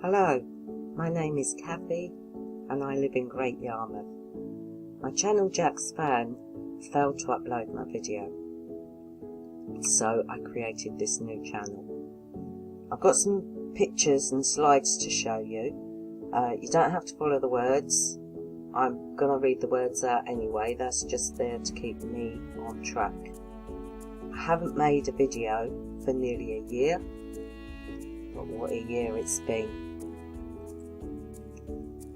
Hello, my name is Kathy and I live in Great Yarmouth. My channel Jack's Fan failed to upload my video, so I created this new channel. I've got some pictures and slides to show you. You don't have to follow the words. I'm going to read the words out anyway, that's just there to keep me on track. I haven't made a video for nearly a year, but what a year it's been.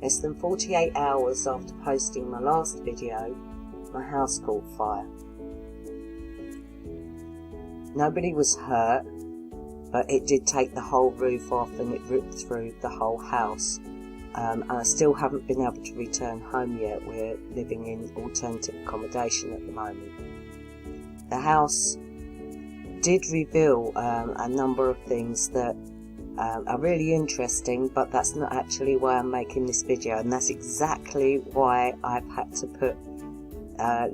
Less than 48 hours after posting my last video, my house caught fire. Nobody was hurt, but it did take the whole roof off and it ripped through the whole house. And I still haven't been able to return home yet. We're living in alternative accommodation at the moment. The house did reveal a number of things that are really interesting, but that's not actually why I'm making this video, and that's exactly why I've had to put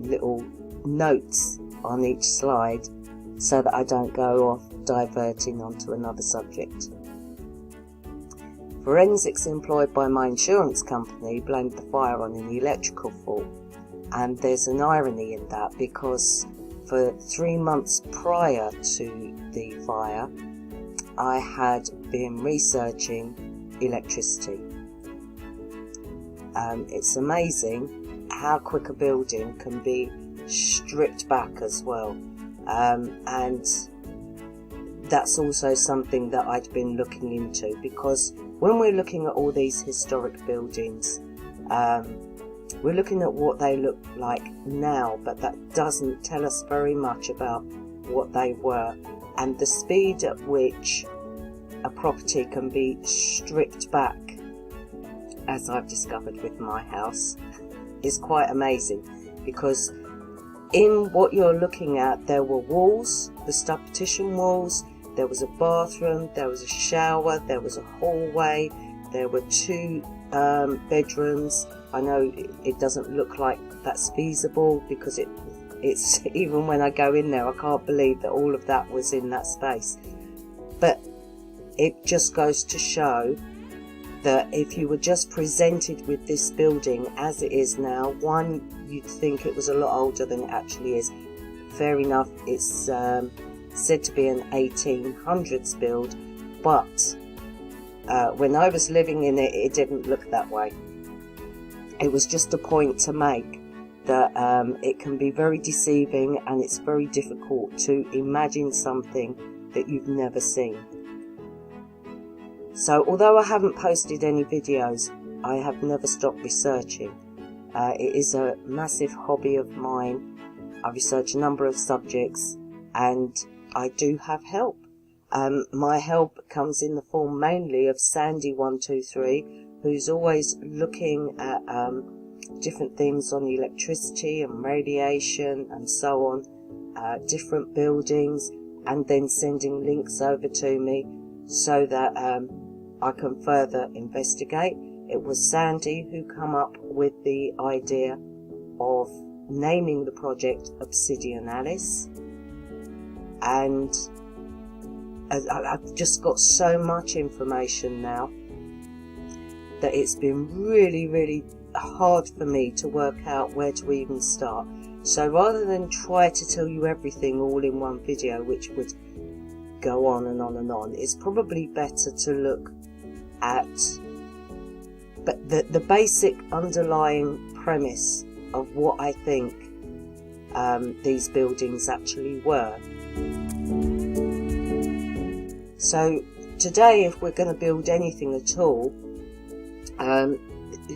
little notes on each slide so that I don't go off diverting onto another subject. Forensics employed by my insurance company blamed the fire on an electrical fault, and there's an irony in that because for 3 months prior to the fire I had been researching electricity. It's amazing how quick a building can be stripped back as well, and that's also something that I'd been looking into, because when we're looking at all these historic buildings, we're looking at what they look like now, but that doesn't tell us very much about what they were. And the speed at which a property can be stripped back, as I've discovered with my house, is quite amazing, because in what you're looking at there were walls, the stud partition walls, there was a bathroom, there was a shower, there was a hallway, there were 2 bedrooms. I know it doesn't look like that's feasible because it's even when I go in there I can't believe that all of that was in that space, but it just goes to show that if you were just presented with this building as it is now, one, you'd think it was a lot older than it actually is. Fair enough, it's said to be an 1800s build, but when I was living in it, it didn't look that way. It was just a point to make that it can be very deceiving, and it's very difficult to imagine something that you've never seen. So although I haven't posted any videos, I have never stopped researching. It is a massive hobby of mine. I research a number of subjects and I do have help. My help comes in the form mainly of Sandy123, who's always looking at different things on electricity and radiation and so on, different buildings, and then sending links over to me so that I can further investigate. It was Sandy who come up with the idea of naming the project Obsidian Alice, and I've just got so much information now that it's been really hard for me to work out where to even start. So rather than try to tell you everything all in one video, which would go on and on and on, it's probably better to look at the basic underlying premise of what I think these buildings actually were. So today, if we're going to build anything at all,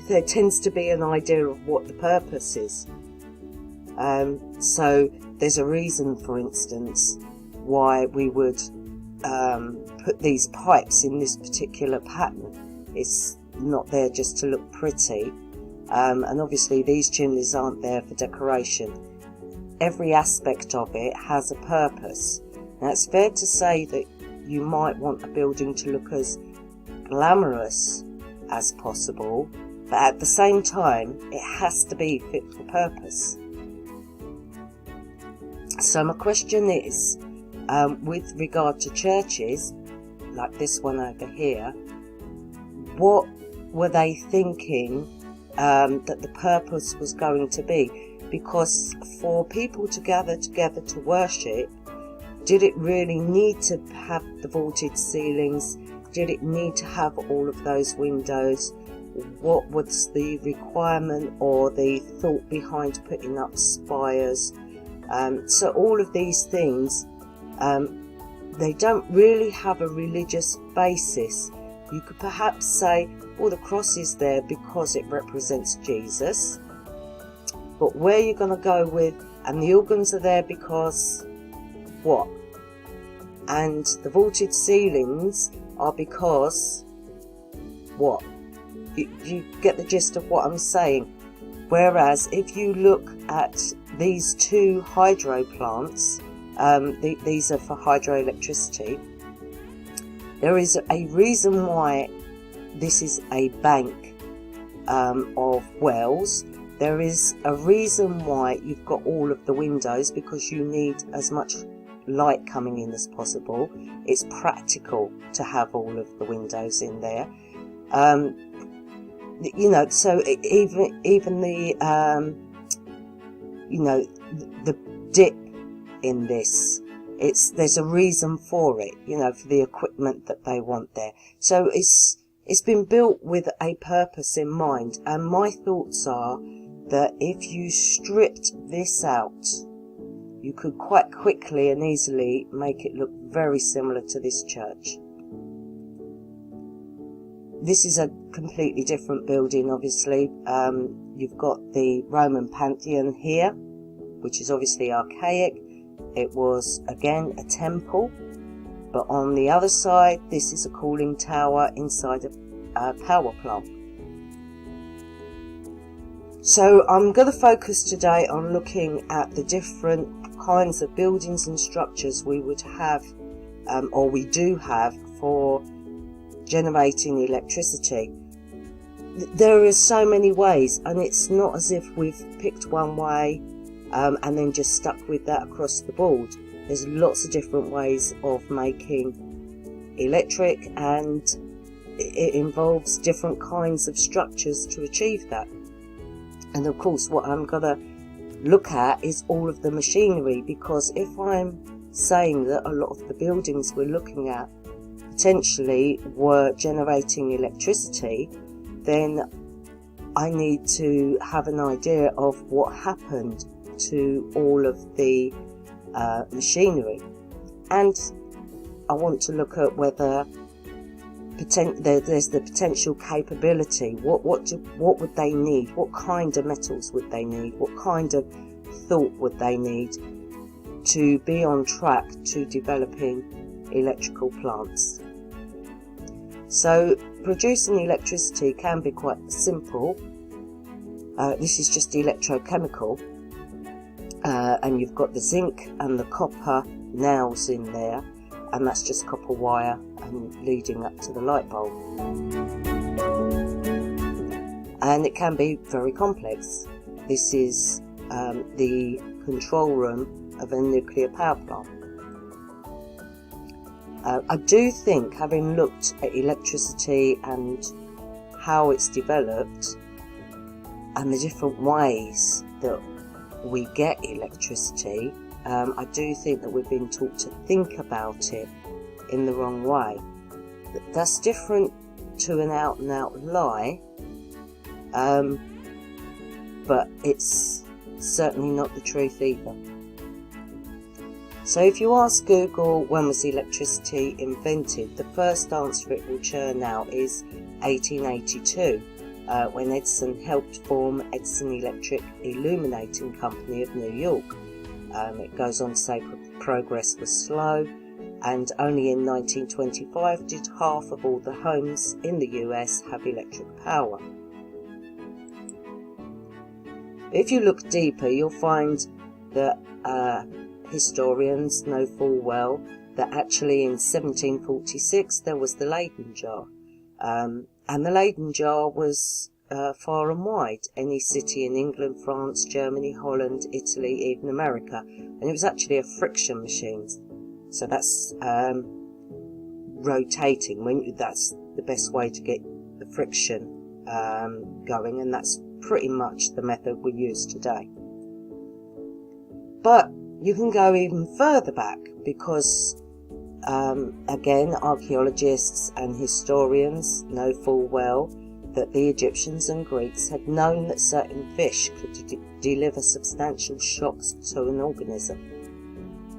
there tends to be an idea of what the purpose is. So there's a reason, for instance, why we would put these pipes in this particular pattern. It's not there just to look pretty, and obviously these chimneys aren't there for decoration. Every aspect of it has a purpose. Now it's fair to say that you might want a building to look as glamorous as possible, but at the same time it has to be fit for purpose. So my question is, with regard to churches like this one over here, what were they thinking that the purpose was going to be? Because for people to gather together to worship, did it really need to have the vaulted ceilings? Did it need to have all of those windows? What was the requirement or the thought behind putting up spires? So all of these things, they don't really have a religious basis. You could perhaps say, well, the cross is there because it represents Jesus. But where you're going to go with, and the organs are there because what? And the vaulted ceilings are because what? You get the gist of what I'm saying. Whereas if you look at these two hydro plants, these are for hydroelectricity, there is a reason why this is a bank of wells. There is a reason why you've got all of the windows, because you need as much light coming in as possible. It's practical to have all of the windows in there. You know, so even the you know, the dip in this, there's a reason for it, you know, for the equipment that they want there. So it's been built with a purpose in mind, and my thoughts are that if you stripped this out, you could quite quickly and easily make it look very similar to this church. This is a completely different building, obviously. You've got the Roman Pantheon here, which is obviously archaic. It was, again, a temple. But on the other side, this is a cooling tower inside a power plant. So I'm going to focus today on looking at the different kinds of buildings and structures we would have, or we do have, for generating electricity. There are so many ways, and it's not as if we've picked one way and then just stuck with that across the board. There's lots of different ways of making electric, and it involves different kinds of structures to achieve that. And of course, what I'm going to look at is all of the machinery, because if I'm saying that a lot of the buildings we're looking at potentially were generating electricity, then I need to have an idea of what happened to all of the machinery. And I want to look at whether there's the potential capability. What would they need? What kind of metals would they need? What kind of thought would they need to be on track to developing electrical plants? So producing electricity can be quite simple. This is just electrochemical, and you've got the zinc and the copper nails in there, and that's just copper wire and leading up to the light bulb. And it can be very complex. This is the control room of a nuclear power plant. I do think, having looked at electricity and how it's developed and the different ways that we get electricity, I do think that we've been taught to think about it in the wrong way. That's different to an out and out lie, but it's certainly not the truth either. So if you ask Google when was electricity invented, the first answer it will churn out is 1882, when Edison helped form Edison Electric Illuminating Company of New York. It goes on to say progress was slow, and only in 1925 did half of all the homes in the US have electric power. If you look deeper, you'll find that historians know full well that actually in 1746 there was the Leyden jar, and the Leyden jar was far and wide, any city in England, France, Germany, Holland, Italy, even America, and it was actually a friction machine. So that's rotating. That's the best way to get the friction going, and that's pretty much the method we use today. But you can go even further back because again, archaeologists and historians know full well that the Egyptians and Greeks had known that certain fish could deliver substantial shocks to an organism.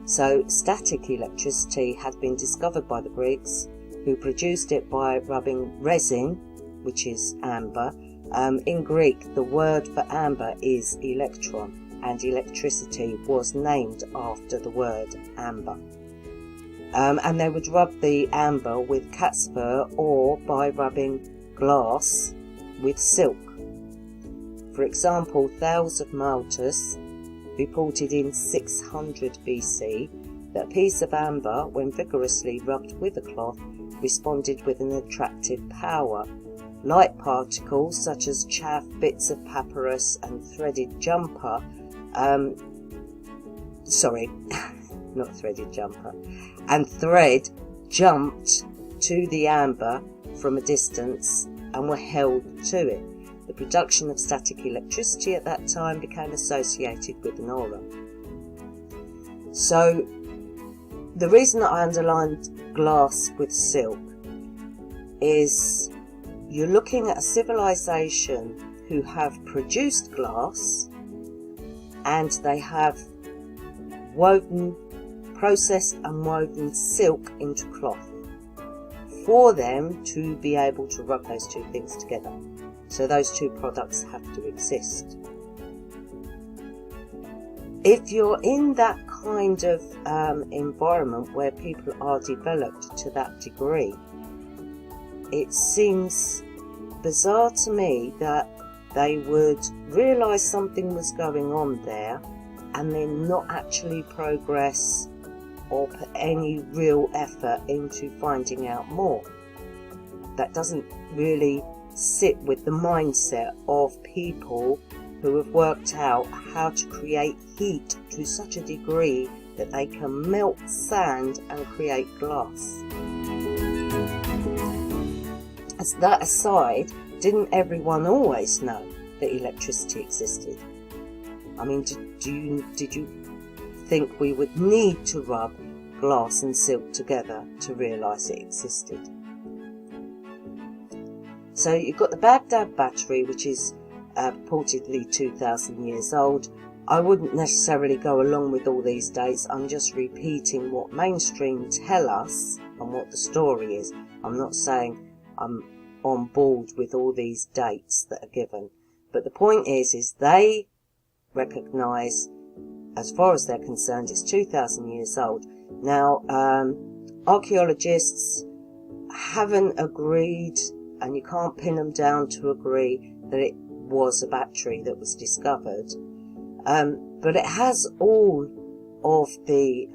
So static electricity had been discovered by the Greeks, who produced it by rubbing resin, which is amber. In Greek, the word for amber is electron, and electricity was named after the word amber. And they would rub the amber with cat's fur or by rubbing glass with silk. For example, Thales of Maltus reported in 600 BC that a piece of amber, when vigorously rubbed with a cloth, responded with an attractive power. Light particles such as chaff, bits of papyrus and threaded jumper not threaded jumper, and thread jumped to the amber from a distance and were held to it. The production of static electricity at that time became associated with an aura. So the reason that I underlined glass with silk is you're looking at a civilization who have produced glass, and they have processed and woven silk into cloth for them to be able to rub those two things together. So those two products have to exist. If you're in that kind of environment where people are developed to that degree, it seems bizarre to me that they would realise something was going on there and then not actually progress or put any real effort into finding out more. That doesn't really sit with the mindset of people who have worked out how to create heat to such a degree that they can melt sand and create glass. As that aside, didn't everyone always know that electricity existed? I mean, did you think we would need to rub glass and silk together to realise it existed? So you've got the Baghdad battery, which is purportedly 2,000 years old. I wouldn't necessarily go along with all these dates. I'm just repeating what mainstream tell us and what the story is. I'm not saying I'm on board with all these dates that are given. But the point is they recognise, as far as they're concerned, it's 2,000 years old. Now, archaeologists haven't agreed, and you can't pin them down to agree that it was a battery that was discovered. But it has all of the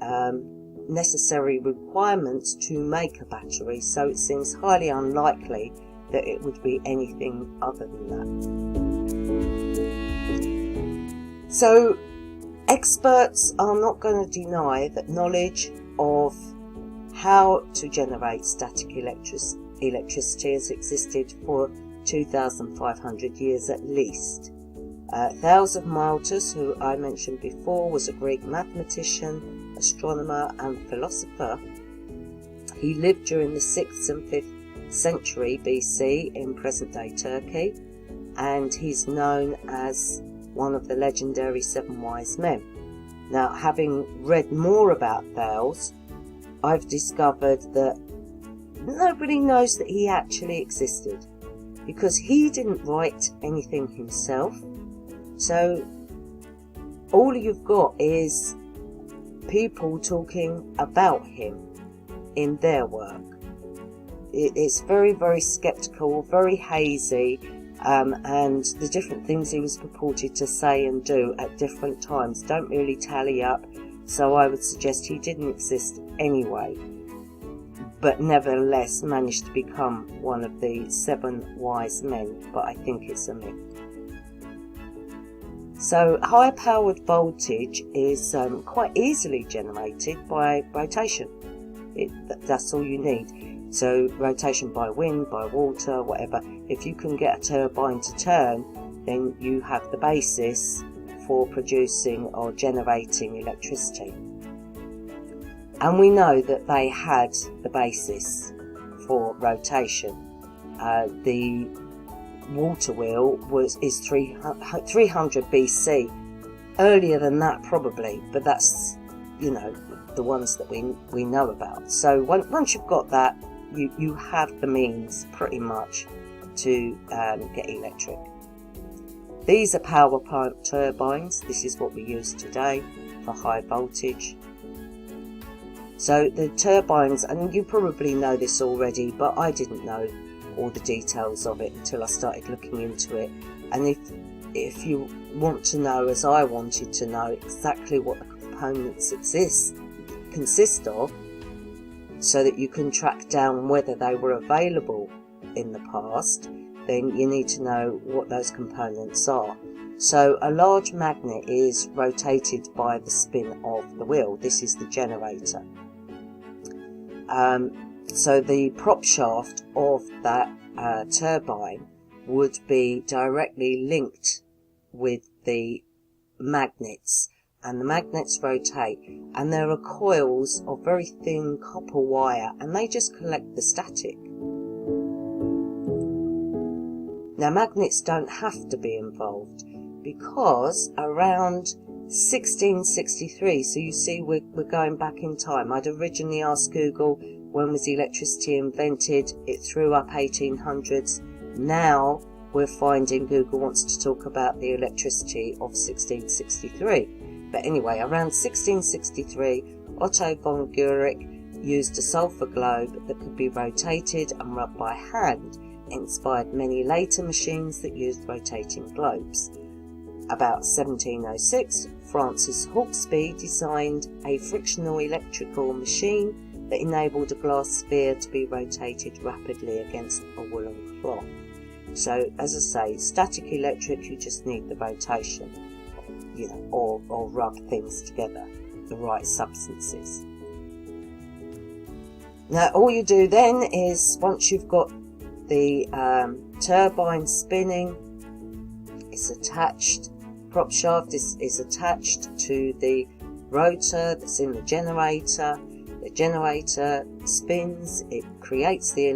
necessary requirements to make a battery, so it seems highly unlikely that it would be anything other than that. So experts are not going to deny that knowledge of how to generate static electricity has existed for 2,500 years at least. Thales of Maltus, who I mentioned before, was a Greek mathematician, astronomer and philosopher. He lived during the 6th and 5th century BC in present-day Turkey, and he's known as one of the legendary 7 wise men. Now, having read more about Thales, I've discovered that nobody knows that he actually existed, because he didn't write anything himself. So all you've got is people talking about him in their work. It's very, very sceptical, very hazy, and the different things he was purported to say and do at different times don't really tally up, so I would suggest he didn't exist anyway, but nevertheless managed to become one of the 7 wise men, but I think it's a myth. So high-powered voltage is quite easily generated by rotation. That's all you need. So rotation by wind, by water, whatever. If you can get a turbine to turn, then you have the basis for producing or generating electricity. And we know that they had the basis for rotation. The water wheel is 300 BC. Earlier than that probably, but that's, you know, the ones that we know about. So once you've got that, you have the means pretty much to get electric. These are power plant turbines. This is what we use today for high voltage. So the turbines, and you probably know this already, but I didn't know all the details of it until I started looking into it. And if you want to know, as I wanted to know, exactly what the components consist of, so that you can track down whether they were available in the past, then you need to know what those components are. So a large magnet is rotated by the spin of the wheel. This is the generator. So the prop shaft of that turbine would be directly linked with the magnets, and the magnets rotate, and there are coils of very thin copper wire, and they just collect the static. Now magnets don't have to be involved, because around 1663, so you see we're going back in time. I'd originally asked Google when was electricity invented. It threw up 1800s. Now we're finding Google wants to talk about the electricity of 1663. But anyway, around 1663, Otto von Guericke used a sulphur globe that could be rotated and rubbed by hand. It inspired many later machines that used rotating globes. About 1706, Francis Hauksbee designed a frictional electrical machine that enabled a glass sphere to be rotated rapidly against a woolen cloth. So, as I say, static electric, you just need the rotation, you know, or rub things together, the right substances. Now, all you do then is, once you've got the turbine spinning, it's attached, prop shaft is attached to the rotor that's in the generator. The generator spins, it creates the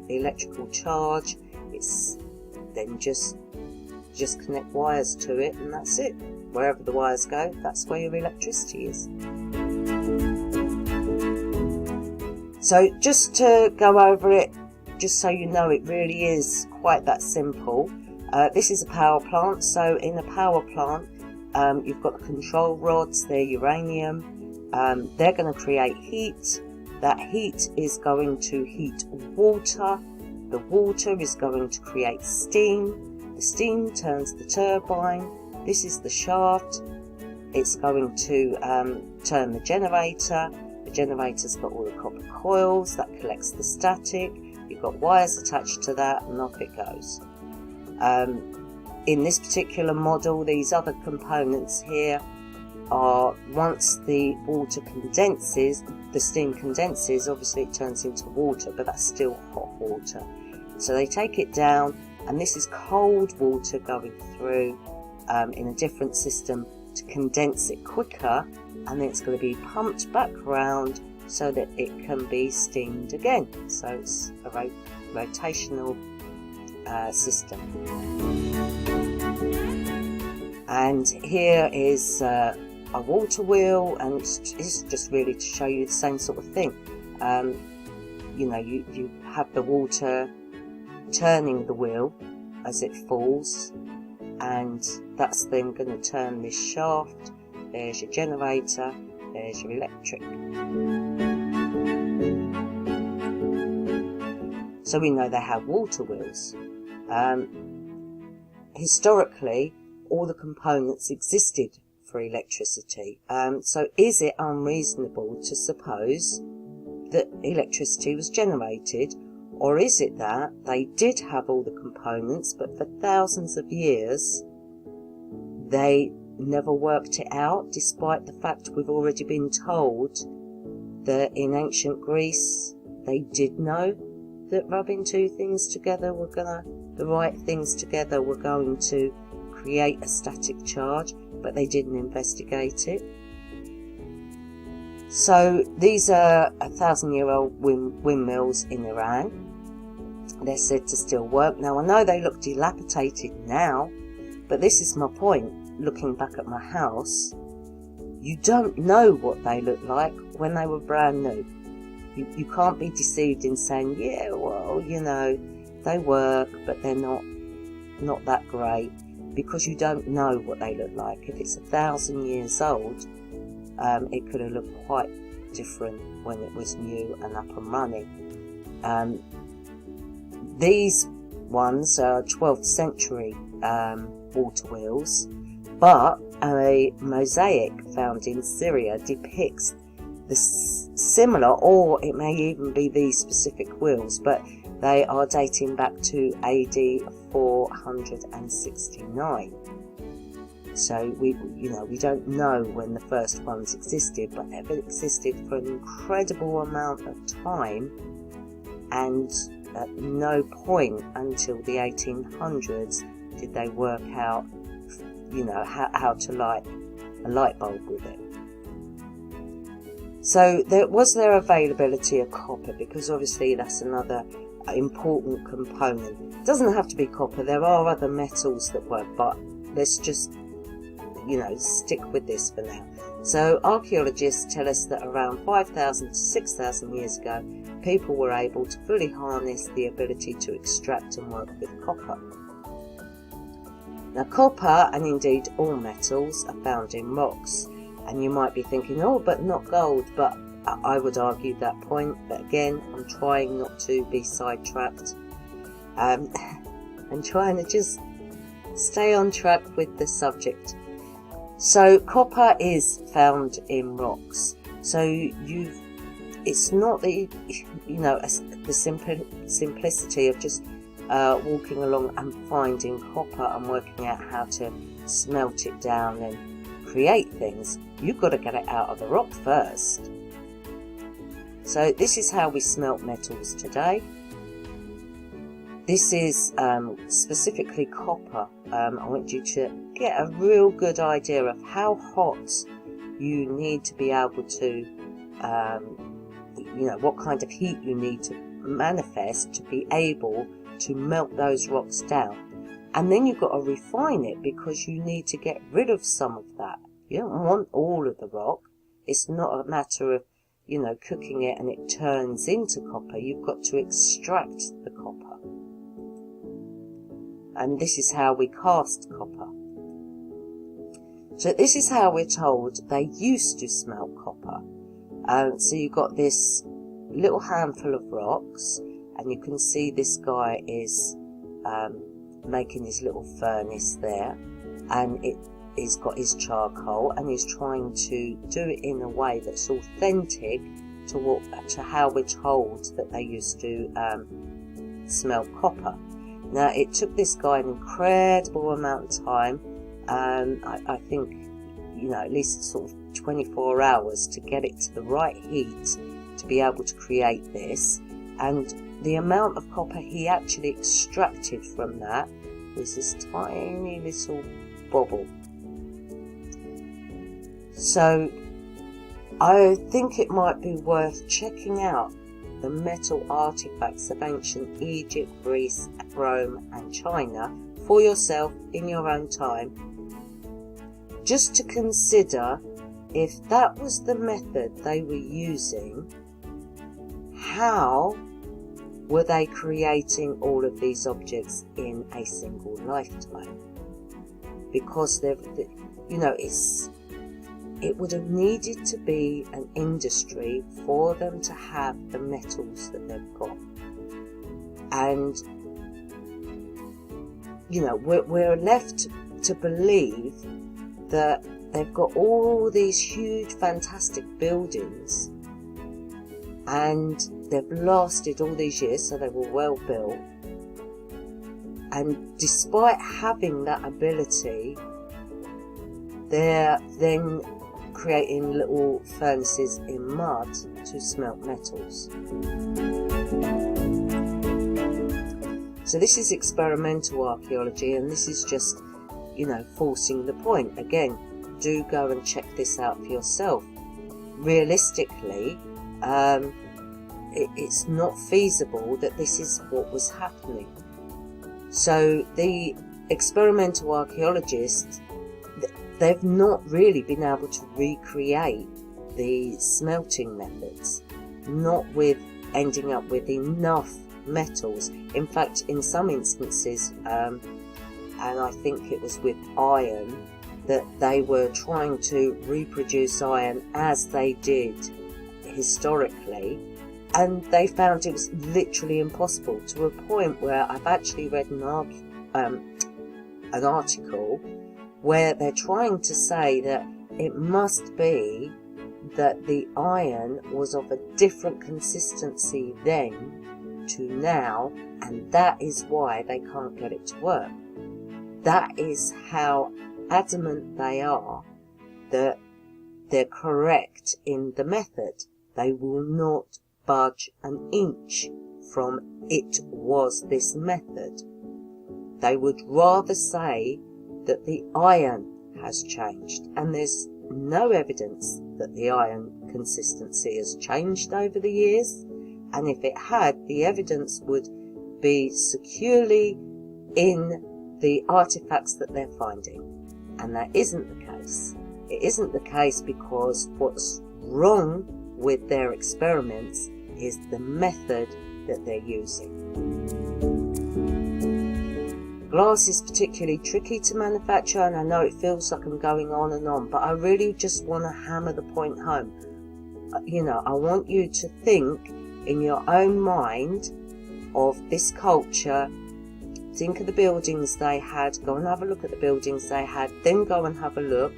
electrical charge. It's then just connect wires to it, and that's it. Wherever the wires go, that's where your electricity is. So just to go over it, just so you know, it really is quite that simple. This is a power plant. So in a power plant, you've got the control rods, they're uranium. They're going to create heat. That heat is going to heat water. The water is going to create steam. The steam turns the turbine. This is the shaft. It's going to turn the generator. The generator's got all the copper coils that collects the static. You've got wires attached to that, and off it goes. In this particular model, these other components here are, once the water condenses, the steam condenses, obviously it turns into water, but that's still hot water. So they take it down, and this is cold water going through in a different system to condense it quicker, and then it's going to be pumped back around so that it can be steamed again. So it's a rotational system. And here is a water wheel, and it's just really to show you the same sort of thing. You know, you have the water turning the wheel as it falls, and that's then going to turn this shaft. There's your generator, there's your electric. So we know they have water wheels. Historically, all the components existed for electricity. So is it unreasonable to suppose that electricity was generated, or is it that they did have all the components, but for thousands of years they never worked it out, despite the fact we've already been told that in ancient Greece they did know that rubbing two things together the right things together were going to create a static charge, but they didn't investigate it. So these are 1,000-year-old windmills in Iran. They're said to still work. Now, I know they look dilapidated now, but this is my point. Looking back at my house, you don't know what they looked like when they were brand new. You can't be deceived in saying, yeah, well, you know, they work, but they're not that great, because you don't know what they look like. If it's 1,000 years old, it could have looked quite different when it was new and up and running. These ones are 12th century water wheels, but a mosaic found in Syria depicts the similar, or it may even be these specific wheels, but they are dating back to AD 469. So we don't know when the first ones existed, but they've existed for an incredible amount of time, and at no point until the 1800s did they work out, how to light a light bulb with it. So was there availability of copper, because obviously that's another important component. It doesn't have to be copper, there are other metals that work, but let's just stick with this for now. So archaeologists tell us that around 5,000 to 6,000 years ago, people were able to fully harness the ability to extract and work with copper. Now, copper, and indeed all metals, are found in rocks, and you might be thinking, oh, but not gold, but I would argue that point, but again, I'm trying not to be sidetracked, and trying to just stay on track with the subject. So copper is found in rocks. So it's not the simplicity of just walking along and finding copper and working out how to smelt it down and create things. You've got to get it out of the rock first. So this is how we smelt metals today. This is specifically copper. I want you to get a real good idea of how hot you need to be able to, what kind of heat you need to manifest to be able to melt those rocks down. And then you've got to refine it, because you need to get rid of some of that. You don't want all of the rock. It's not a matter of, cooking it and it turns into copper. You've got to extract the copper. And this is how we cast copper. So this is how we're told they used to smelt copper. So you've got this little handful of rocks, and you can see this guy is making his little furnace there, and he's got his charcoal, and he's trying to do it in a way that's authentic to how we're told that they used to smelt copper. Now, it took this guy an incredible amount of time, I think, at least sort of 24 hours to get it to the right heat to be able to create this. And the amount of copper he actually extracted from that was this tiny little bobble. So I think it might be worth checking out the metal artifacts of ancient Egypt, Greece, Rome and China for yourself in your own time, just to consider if that was the method they were using, how were they creating all of these objects in a single lifetime? Because it would have needed to be an industry for them to have the metals that they've got. And, we're left to believe that they've got all these huge, fantastic buildings, and they've lasted all these years, so they were well built. And despite having that ability, they're then creating little furnaces in mud to smelt metals. So this is experimental archaeology, and this is just, forcing the point. Again, do go and check this out for yourself. Realistically, it's not feasible that this is what was happening. So the experimental archaeologists, they've not really been able to recreate the smelting methods, not with ending up with enough metals. In fact, in some instances, and I think it was with iron, that they were trying to reproduce iron as they did historically, and they found it was literally impossible, to a point where I've actually read an article where they're trying to say that it must be that the iron was of a different consistency then to now, and that is why they can't get it to work. That is how adamant they are that they're correct in the method. They will not budge an inch from "it was this method." They would rather say that the iron has changed, and there's no evidence that the iron consistency has changed over the years, and if it had, the evidence would be securely in the artifacts that they're finding, and that isn't the case. It isn't the case because what's wrong with their experiments is the method that they're using. Glass is particularly tricky to manufacture, and I know it feels like I'm going on and on, but I really just want to hammer the point home. I want you to think in your own mind of this culture. Think of the buildings they had, go and have a look at the buildings they had, then go and have a look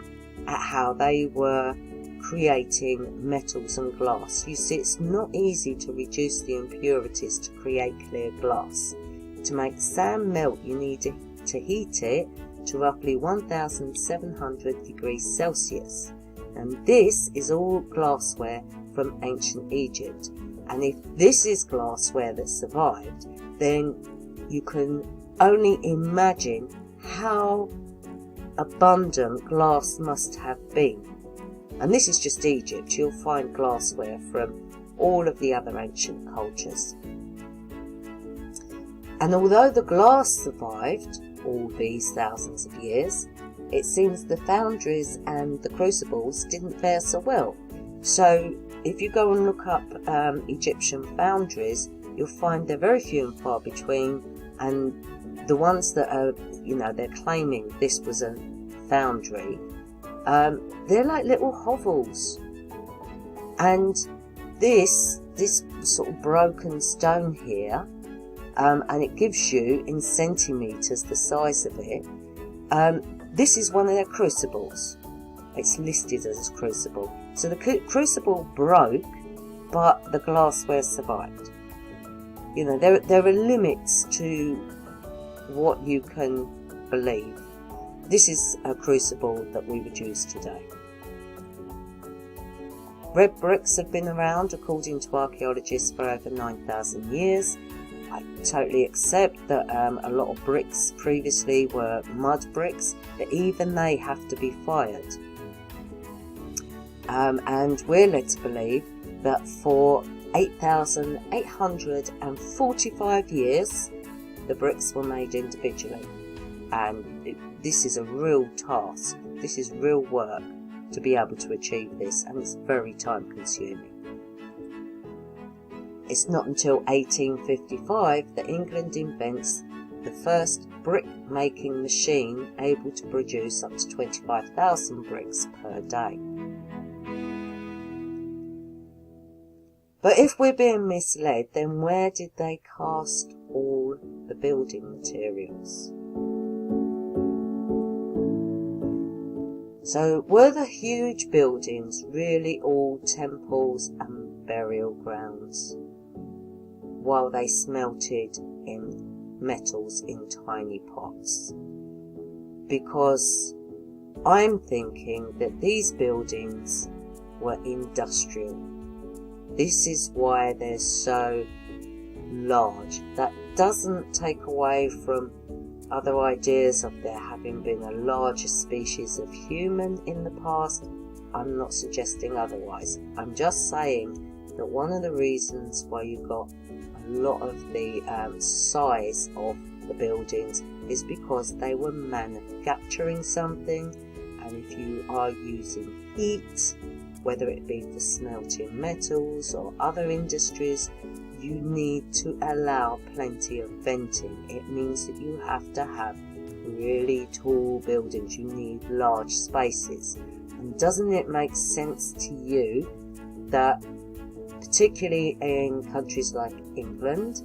at how they were creating metals and glass. You see, it's not easy to reduce the impurities to create clear glass. To make sand melt, you need to heat it to roughly 1700 degrees Celsius. And this is all glassware from ancient Egypt. And if this is glassware that survived, then you can only imagine how abundant glass must have been. And this is just Egypt. You'll find glassware from all of the other ancient cultures. And although the glass survived all these thousands of years, it seems the foundries and the crucibles didn't fare so well. So if you go and look up Egyptian foundries, you'll find they're very few and far between, and the ones that are, they're claiming this was a foundry, they're like little hovels. And this sort of broken stone here, and it gives you in centimetres the size of it, this is one of their crucibles. It's listed as a crucible. So the crucible broke, but the glassware survived. There are limits to what you can believe. This is a crucible that we would use today. Red bricks have been around, according to archaeologists, for over 9,000 years. I totally accept that a lot of bricks previously were mud bricks, but even they have to be fired. And we're led to believe that for 8,845 years, the bricks were made individually. And this is a real task. This is real work to be able to achieve this, and it's very time consuming. It's not until 1855 that England invents the first brick making machine able to produce up to 25,000 bricks per day. But if we're being misled, then where did they cast all the building materials? So were the huge buildings really all temples and burial grounds, while they smelted in metals in tiny pots? Because I'm thinking that these buildings were industrial. This is why they're so large. That doesn't take away from other ideas of there having been a larger species of human in the past. I'm not suggesting otherwise. I'm just saying that one of the reasons why you got a lot of the size of the buildings is because they were manufacturing something, and if you are using heat, whether it be for smelting metals or other industries, you need to allow plenty of venting. It means that you have to have really tall buildings. You need large spaces. And doesn't it make sense to you that, particularly in countries like England,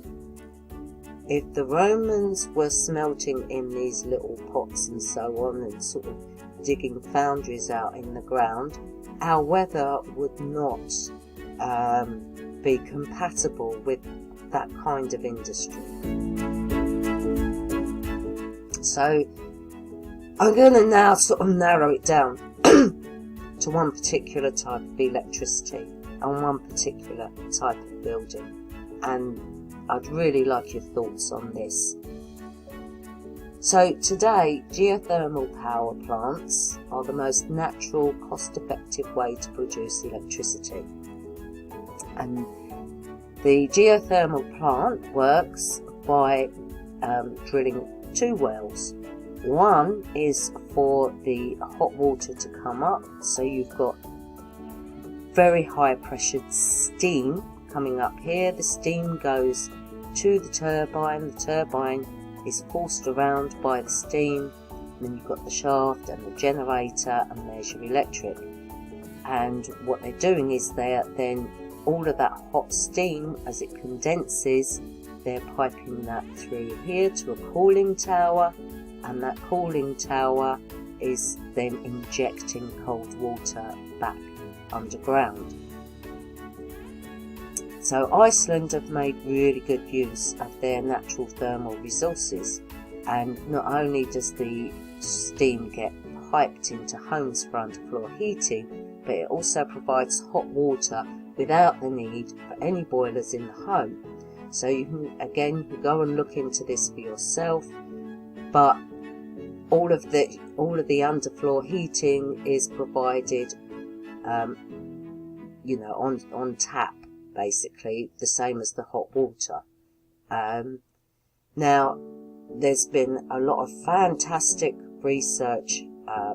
if the Romans were smelting in these little pots and so on and sort of digging foundries out in the ground, our weather would not be compatible with that kind of industry. So I'm going to now sort of narrow it down to one particular type of electricity and one particular type of building, and I'd really like your thoughts on this. So today, geothermal power plants are the most natural, cost-effective way to produce electricity. And the geothermal plant works by drilling two wells. One is for the hot water to come up, so you've got very high pressured steam coming up here. The steam goes to the turbine is forced around by the steam, and then you've got the shaft and the generator, and there's your electric. And what they're doing is they're then all of that hot steam, as it condenses, they're piping that through here to a cooling tower, and that cooling tower is then injecting cold water back underground. So Iceland have made really good use of their natural thermal resources, and not only does the steam get piped into homes for underfloor heating, but it also provides hot water without the need for any boilers in the home. So you can go and look into this for yourself, but all of the underfloor heating is provided on tap, basically the same as the hot water. Now there's been a lot of fantastic research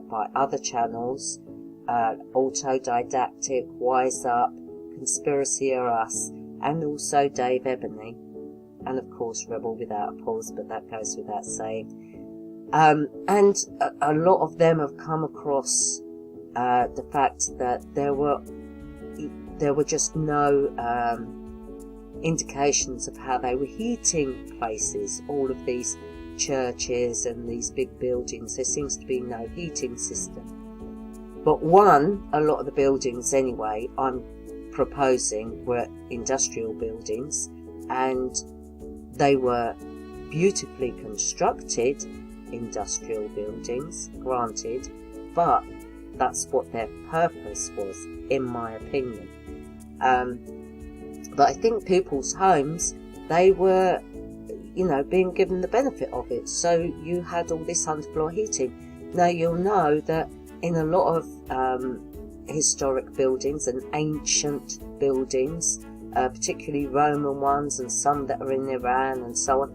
by other channels, Autodidactic, Wise Up, Conspiracy or Us, and also Dave Ebony, and of course Rebel Without a Pause, but that goes without saying. And a lot of them have come across the fact that there were just no indications of how they were heating places. All of these churches and these big buildings, there seems to be no heating system. But a lot of the buildings anyway, I'm proposing, were industrial buildings, and they were beautifully constructed industrial buildings, granted, but that's what their purpose was, in my opinion. But I think people's homes, they were, being given the benefit of it. So you had all this underfloor heating. Now you'll know that in a lot of historic buildings and ancient buildings, particularly Roman ones and some that are in Iran and so on,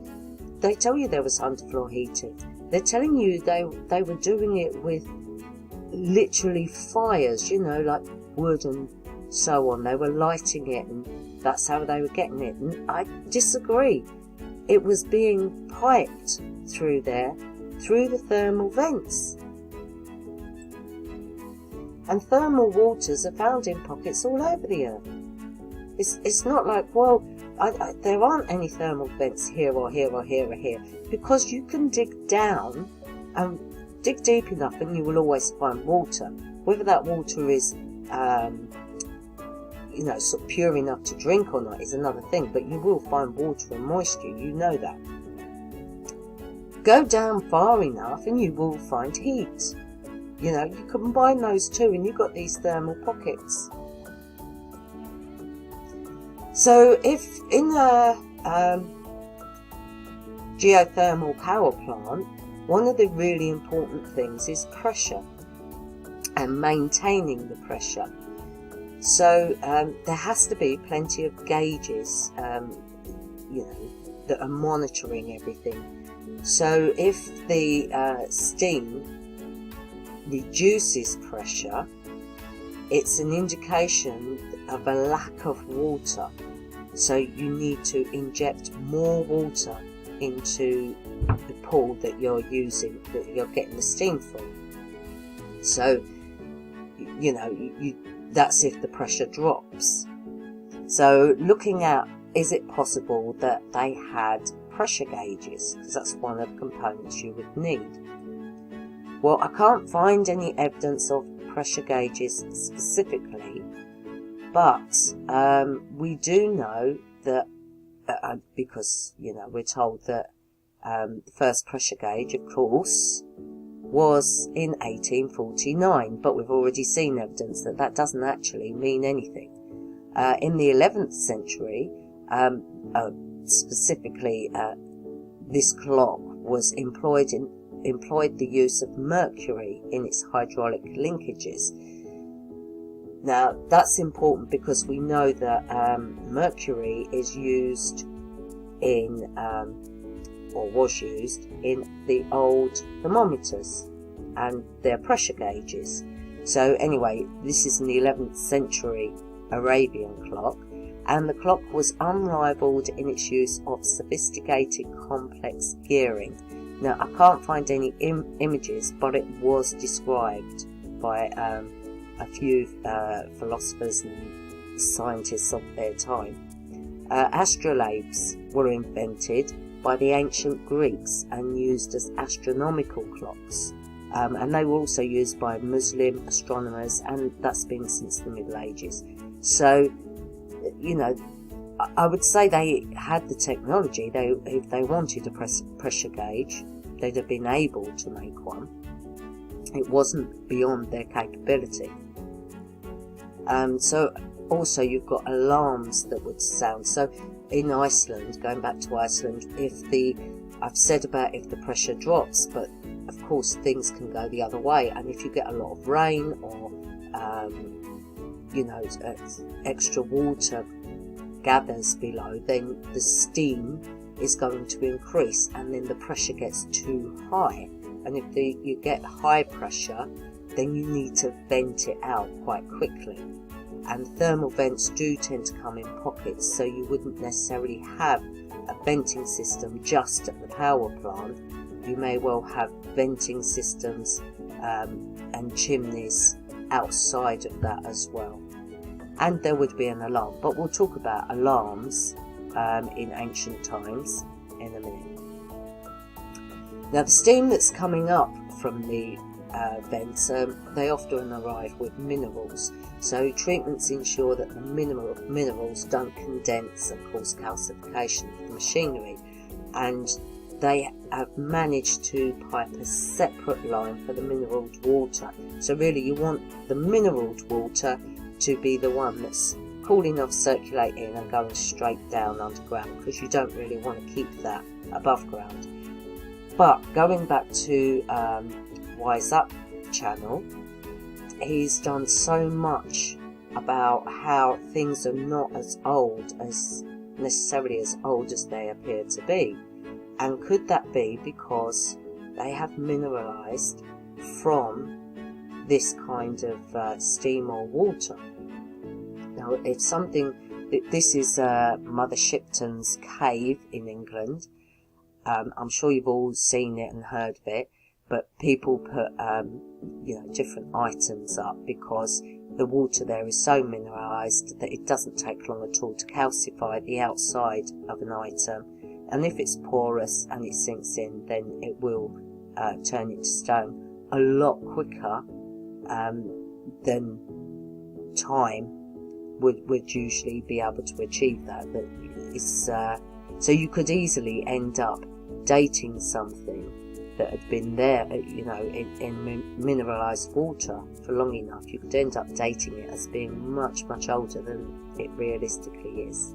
they tell you there was underfloor heating. They're telling you they were doing it with literally fires, like wood and so on. They were lighting it, and that's how they were getting it. And I disagree. It was being piped through there, through the thermal vents. And thermal waters are found in pockets all over the earth. It's not like, well, there aren't any thermal vents here or here or here or here, because you can dig down and dig deep enough and you will always find water. Whether that water is sort of pure enough to drink or not is another thing, but you will find water and moisture, you know that. Go down far enough and you will find heat. You know, you combine those two and you've got these thermal pockets. So if in a geothermal power plant, one of the really important things is pressure and maintaining the pressure. So there has to be plenty of gauges, you know, that are monitoring everything. So if the steam reduces pressure, it's an indication of a lack of water. So you need to inject more water into the pool that you're using, that you're getting the steam from. So, you know, that's if the pressure drops. So looking at, is it possible that they had pressure gauges? Because that's one of the components you would need. Well, I can't find any evidence of pressure gauges specifically, but we do know that, because, you know, we're told that the first pressure gauge, of course, was in 1849, but we've already seen evidence that that doesn't actually mean anything. In the 11th century, specifically, this clock was employed the use of mercury in its hydraulic linkages. Now, that's important because we know that mercury is used in, or was used in the old thermometers and their pressure gauges. So anyway, this is an 11th century Arabian clock, and the clock was unrivaled in its use of sophisticated complex gearing. Now, I can't find any images, but it was described by a few philosophers and scientists of their time. Astrolabes were invented by the ancient Greeks and used as astronomical clocks, and they were also used by Muslim astronomers, and that's been since the Middle Ages. So, you know, I would say they had the technology. If they wanted a pressure gauge, they'd have been able to make one. It wasn't beyond their capability. So also you've got alarms that would sound. So in Iceland, going back to Iceland, I've said about if the pressure drops, but of course things can go the other way, and if you get a lot of rain or you know, extra water gathers below, then the steam is going to increase, and then the pressure gets too high. And if you get high pressure, then you need to vent it out quite quickly. And thermal vents do tend to come in pockets, so you wouldn't necessarily have a venting system just at the power plant. You may well have venting systems and chimneys outside of that as well. And there would be an alarm, but we'll talk about alarms in ancient times in a minute. Now, the steam that's coming up from the vents, they often arrive with minerals. So treatments ensure that the minerals don't condense and cause calcification of the machinery. And they have managed to pipe a separate line for the mineraled water. So really you want the mineraled water to be the one that's cool enough circulating and going straight down underground, because you don't really want to keep that above ground. But going back to Wise Up channel, he's done so much about how things are not as old as necessarily as old as they appear to be. And could that be because they have mineralized from this kind of steam or water? Now, if something, this is Mother Shipton's cave in England. I'm sure you've all seen it and heard of it, but people put you know, different items up because the water there is so mineralized that it doesn't take long at all to calcify the outside of an item. And if it's porous and it sinks in, then it will turn it to stone a lot quicker than time would usually be able to achieve that. But it's, so you could easily end up dating something that had been there, you know, in mineralised water for long enough, you could end up dating it as being much, much older than it realistically is.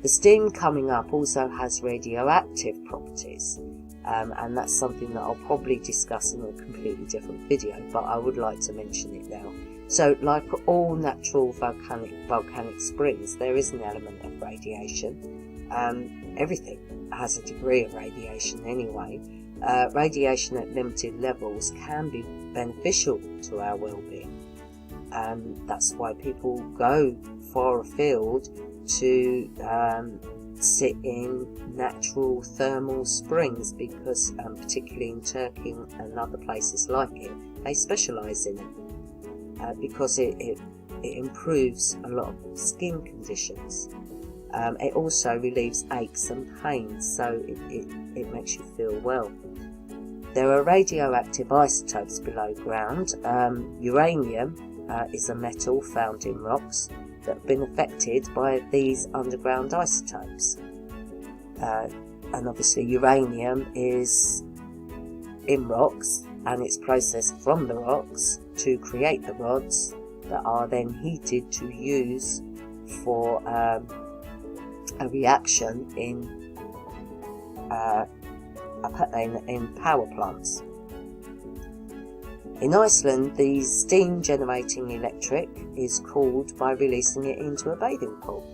The steam coming up also has radioactive properties, and that's something that I'll probably discuss in a completely different video, but I would like to mention it now. So, like all natural volcanic springs, there is an element of radiation. Everything has a degree of radiation anyway. Radiation at limited levels can be beneficial to our well-being. That's why people go far afield to sit in natural thermal springs, because particularly in Turkey and other places like it, they specialise in it because it improves a lot of skin conditions. It also relieves aches and pains, so it makes you feel well. There are radioactive isotopes below ground. Uranium is a metal found in rocks that have been affected by these underground isotopes. And obviously uranium is in rocks, and it's processed from the rocks to create the rods that are then heated to use for a reaction in power plants. In Iceland, the steam generating electric is cooled by releasing it into a bathing pool,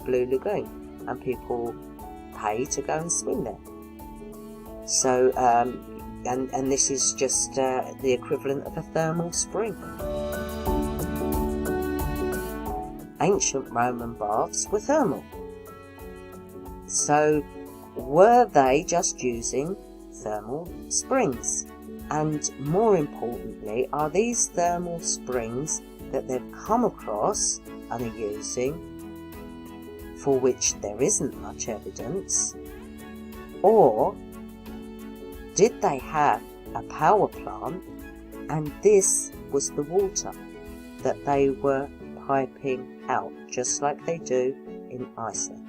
Blue Lagoon, and people pay to go and swim there. So, and this is just the equivalent of a thermal spring. Ancient Roman baths were thermal. So, were they just using thermal springs? And more importantly, are these thermal springs that they've come across and are using, for which there isn't much evidence, or did they have a power plant and this was the water that they were piping out, just like they do in Iceland?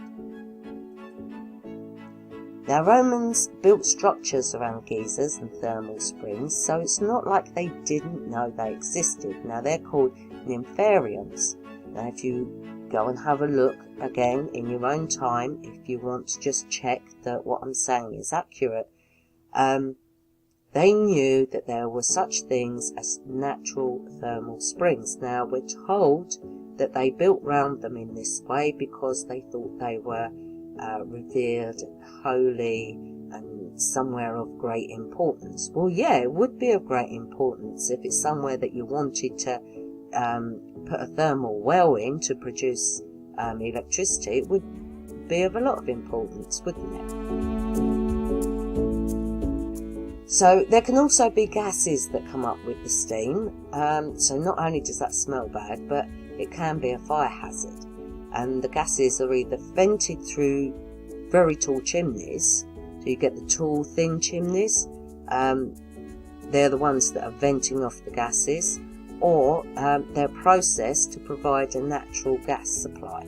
Now, Romans built structures around geysers and thermal springs, so it's not like they didn't know they existed. Now, they're called nymphariums. Now, if you go and have a look again in your own time, if you want to just check that what I'm saying is accurate, they knew that there were such things as natural thermal springs. Now, we're told that they built round them in this way because they thought they were revered and holy and somewhere of great importance. Well, yeah, it would be of great importance if it's somewhere that you wanted to put a thermal well in to produce electricity. It would be of a lot of importance, wouldn't it? So there can also be gases that come up with the steam. So not only does that smell bad, but it can be a fire hazard. And the gases are either vented through very tall chimneys, so you get the tall, thin chimneys. They're the ones that are venting off the gases, or they're processed to provide a natural gas supply.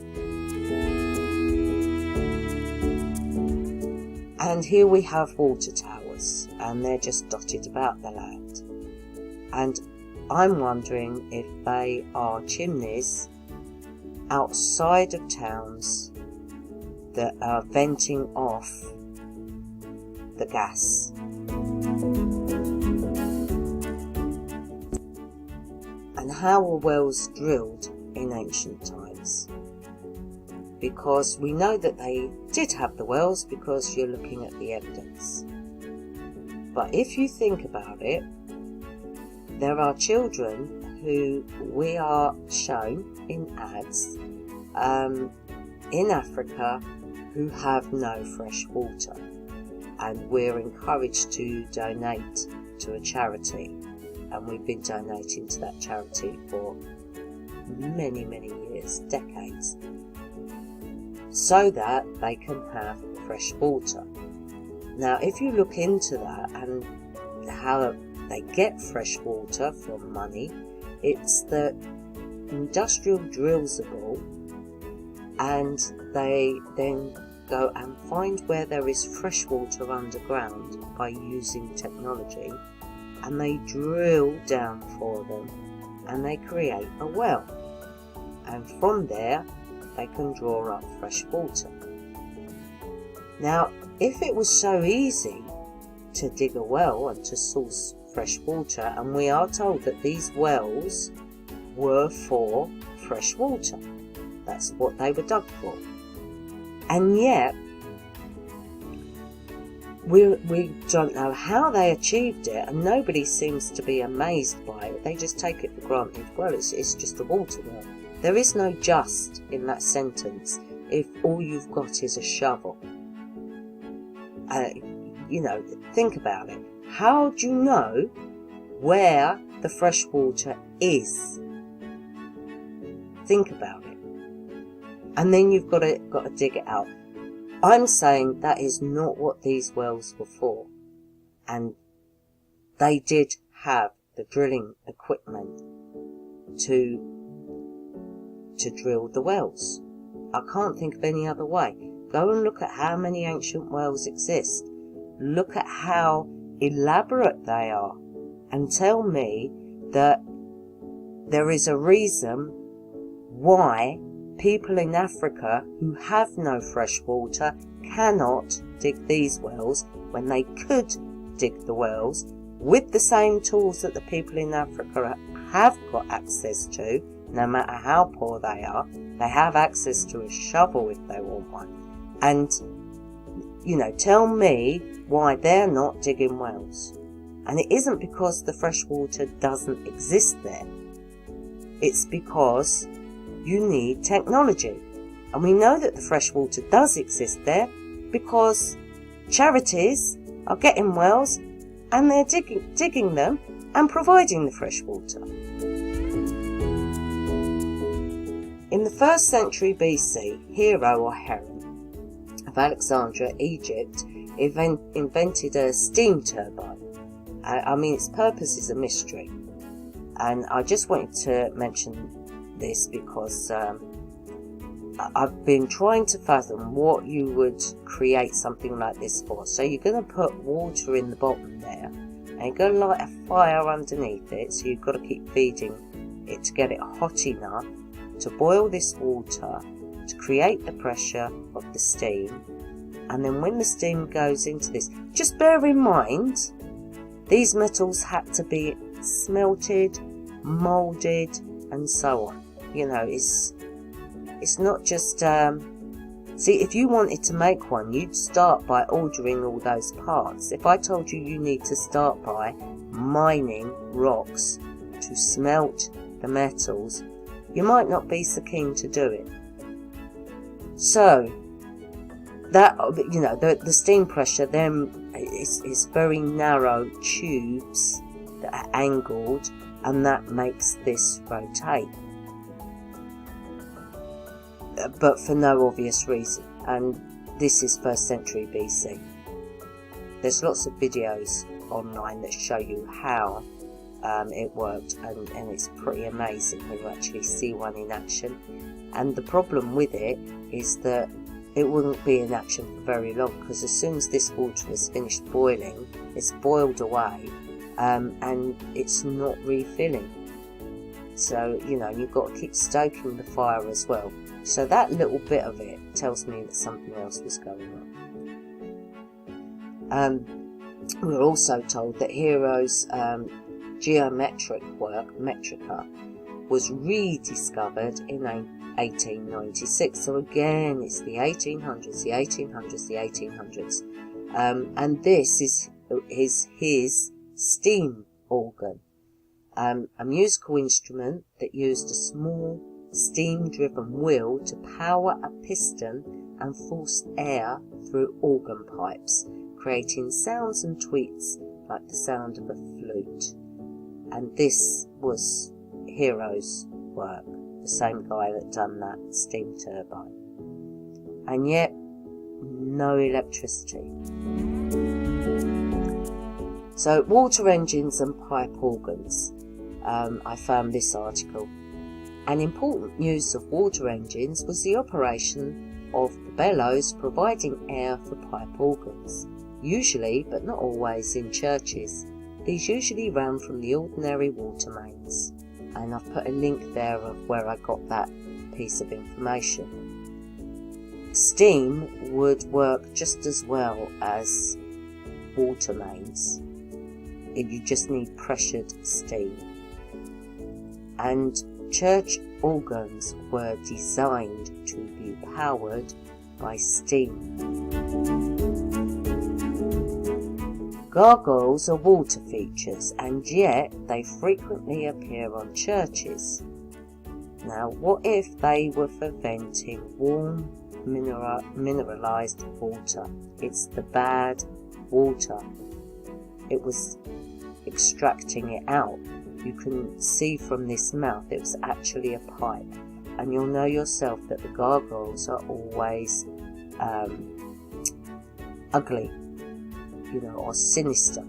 And here we have water towers, and they're just dotted about the land. And I'm wondering if they are chimneys outside of towns that are venting off the gas. And how were wells drilled in ancient times? Because we know that they did have the wells because you're looking at the evidence. But if you think about it, there are children who we are shown in ads in Africa who have no fresh water, and we're encouraged to donate to a charity, and we've been donating to that charity for many years, decades, so that they can have fresh water. Now, if you look into that and how they get fresh water from money, it's that industrial drills a ball, and they then go and find where there is fresh water underground by using technology, and they drill down for them and they create a well, and from there they can draw up fresh water. Now, if it was so easy to dig a well and to source fresh water, and we are told that these wells were for fresh water, that's what they were dug for, and yet we don't know how they achieved it, and nobody seems to be amazed by it. They just take it for granted. Well, it's just a water well. There is no just in that sentence if all you've got is a shovel. Think about it. How do you know where the fresh water is? Think about it. And then you've got to dig it out. I'm saying that is not what these wells were for. And they did have the drilling equipment to drill the wells. I can't think of any other way. Go and look at how many ancient wells exist. Look at how elaborate they are, and tell me that there is a reason why people in Africa who have no fresh water cannot dig these wells when they could dig the wells with the same tools that the people in Africa have got access to. No matter how poor they are, they have access to a shovel if they want one. And, tell me why they're not digging wells. And it isn't because the fresh water doesn't exist there. It's because you need technology. And we know that the fresh water does exist there because charities are getting wells and they're digging them and providing the fresh water. In the 1st century BC, Hero or Heron of Alexandria, Egypt, invented a steam turbine. Its purpose is a mystery. And I just wanted to mention this because I've been trying to fathom what you would create something like this for. So you're going to put water in the bottom there, and you're going to light a fire underneath it, so you've got to keep feeding it to get it hot enough to boil this water, to create the pressure of the steam. And then when the steam goes into this, just bear in mind, these metals had to be smelted, moulded, and so on. It's not just... see, if you wanted to make one, you'd start by ordering all those parts. If I told you you need to start by mining rocks to smelt the metals, you might not be so keen to do it. So, that, the steam pressure then is very narrow tubes that are angled, and that makes this rotate. But for no obvious reason. And this is 1st century BC. There's lots of videos online that show you how it worked, and it's pretty amazing when you actually see one in action. And the problem with it is that it wouldn't be in action for very long, because as soon as this water is finished boiling, it's boiled away, and it's not refilling. So, you've got to keep stoking the fire as well. So that little bit of it tells me that something else was going on. We're also told that Hero's geometric work, Metrica, was rediscovered in 1896. So again, it's the 1800s, the 1800s, the 1800s. And this is his steam organ, a musical instrument that used a small steam-driven wheel to power a piston and force air through organ pipes, creating sounds and tweets like the sound of a flute. And this was Hero's work, the same guy that done that steam turbine. And yet, no electricity. So, water engines and pipe organs. I found this article. An important use of water engines was the operation of the bellows providing air for pipe organs, usually but not always in churches. These usually ran from the ordinary water mains, and I've put a link there of where I got that piece of information. Steam would work just as well as water mains if you just need pressured steam. And church organs were designed to be powered by steam. Gargoyles are water features, and yet they frequently appear on churches. Now, what if they were for venting warm, mineralized water? It's the bad water. It was extracting it out. You can see from this mouth it was actually a pipe, and you'll know yourself that the gargoyles are always ugly, or sinister.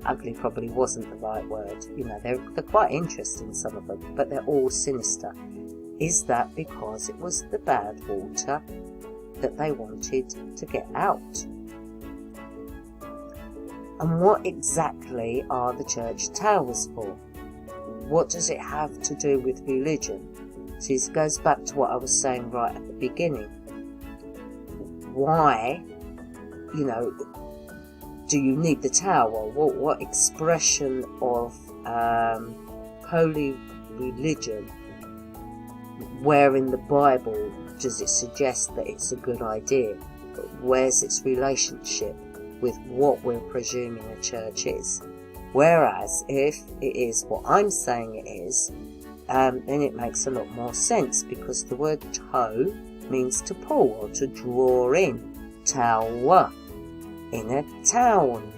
Ugly probably wasn't the right word. They're quite interesting, some of them, but they're all sinister. Is that because it was the bad water that they wanted to get out? And what exactly are the church towers for? What does it have to do with religion? See, this goes back to what I was saying right at the beginning. Why, do you need the tower? What expression of holy religion, where in the Bible does it suggest that it's a good idea? Where's its relationship with what we're presuming a church is? Whereas if it is what I'm saying it is, then it makes a lot more sense, because the word tow means to pull or to draw in. Tower, in a town.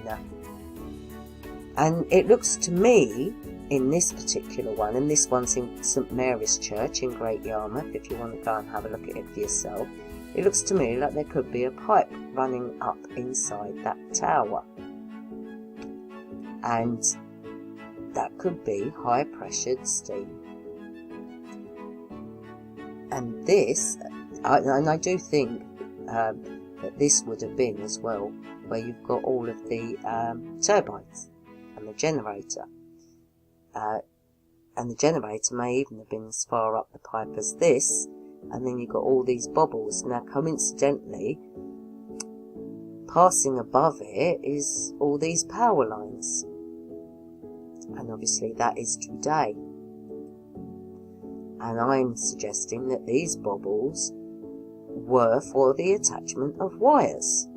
And it looks to me, in this particular one, and this one's in St Mary's Church in Great Yarmouth, if you want to go and have a look at it for yourself, it looks to me like there could be a pipe running up inside that tower. And that could be high pressured steam. And this, and I do think that this would have been as well where you've got all of the turbines and the generator. And the generator may even have been as far up the pipe as this, and then you've got all these bobbles. Now, coincidentally, passing above it is all these power lines, and obviously that is today. And I'm suggesting that these bobbles were for the attachment of wires,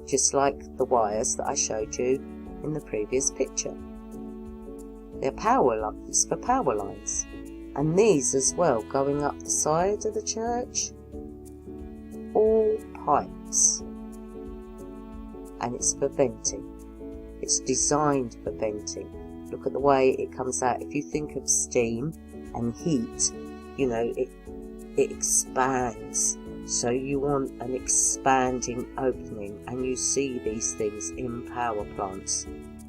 just like the wires that I showed you in the previous picture. They're power lines for power lines. And these as well, going up the side of the church, all pipes. And it's for venting. It's designed for venting. Look at the way it comes out. If you think of steam and heat, it expands. So you want an expanding opening, and you see these things in power plants.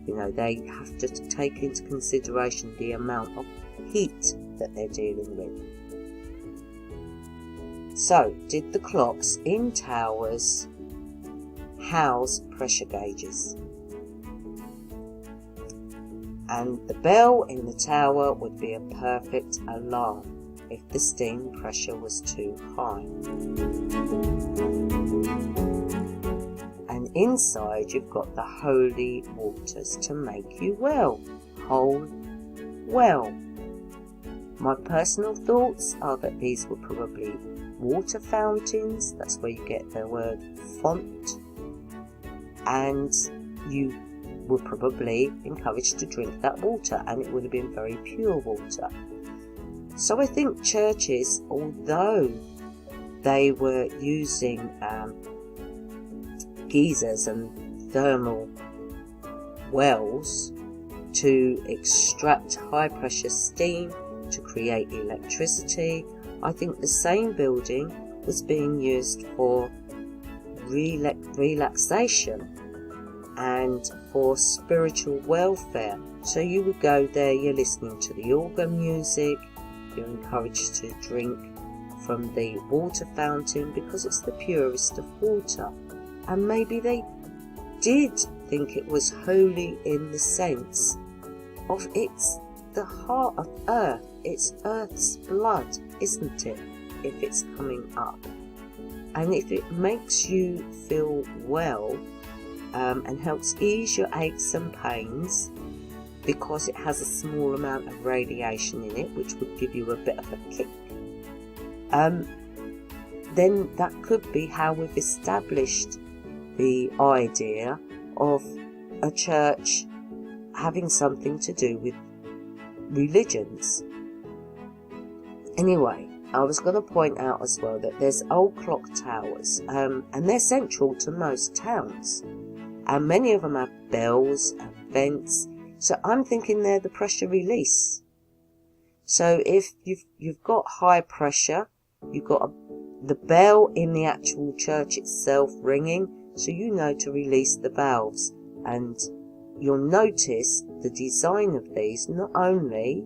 They have to take into consideration the amount of heat that they're dealing with. So, did the clocks in towers house pressure gauges? And the bell in the tower would be a perfect alarm if the steam pressure was too high. And inside you've got the holy waters to make you well. Whole well. My personal thoughts are that these were probably water fountains. That's where you get the word font. And you were probably encouraged to drink that water, and it would have been very pure water. So I think churches, although they were using geysers and thermal wells to extract high pressure steam to create electricity, I think the same building was being used for relaxation and for spiritual welfare. So you would go there, you're listening to the organ music, you're encouraged to drink from the water fountain because it's the purest of water. And maybe they did think it was holy in the sense of it's the heart of earth, it's earth's blood, isn't it, if it's coming up. And if it makes you feel well and helps ease your aches and pains, because it has a small amount of radiation in it, which would give you a bit of a kick, then that could be how we've established the idea of a church having something to do with religions. Anyway, I was going to point out as well that there's old clock towers, and they're central to most towns, and many of them have bells and vents. So I'm thinking they're the pressure release. So if you've got high pressure, you've got the bell in the actual church itself ringing, so you know to release the valves. And you'll notice the design of these. Not only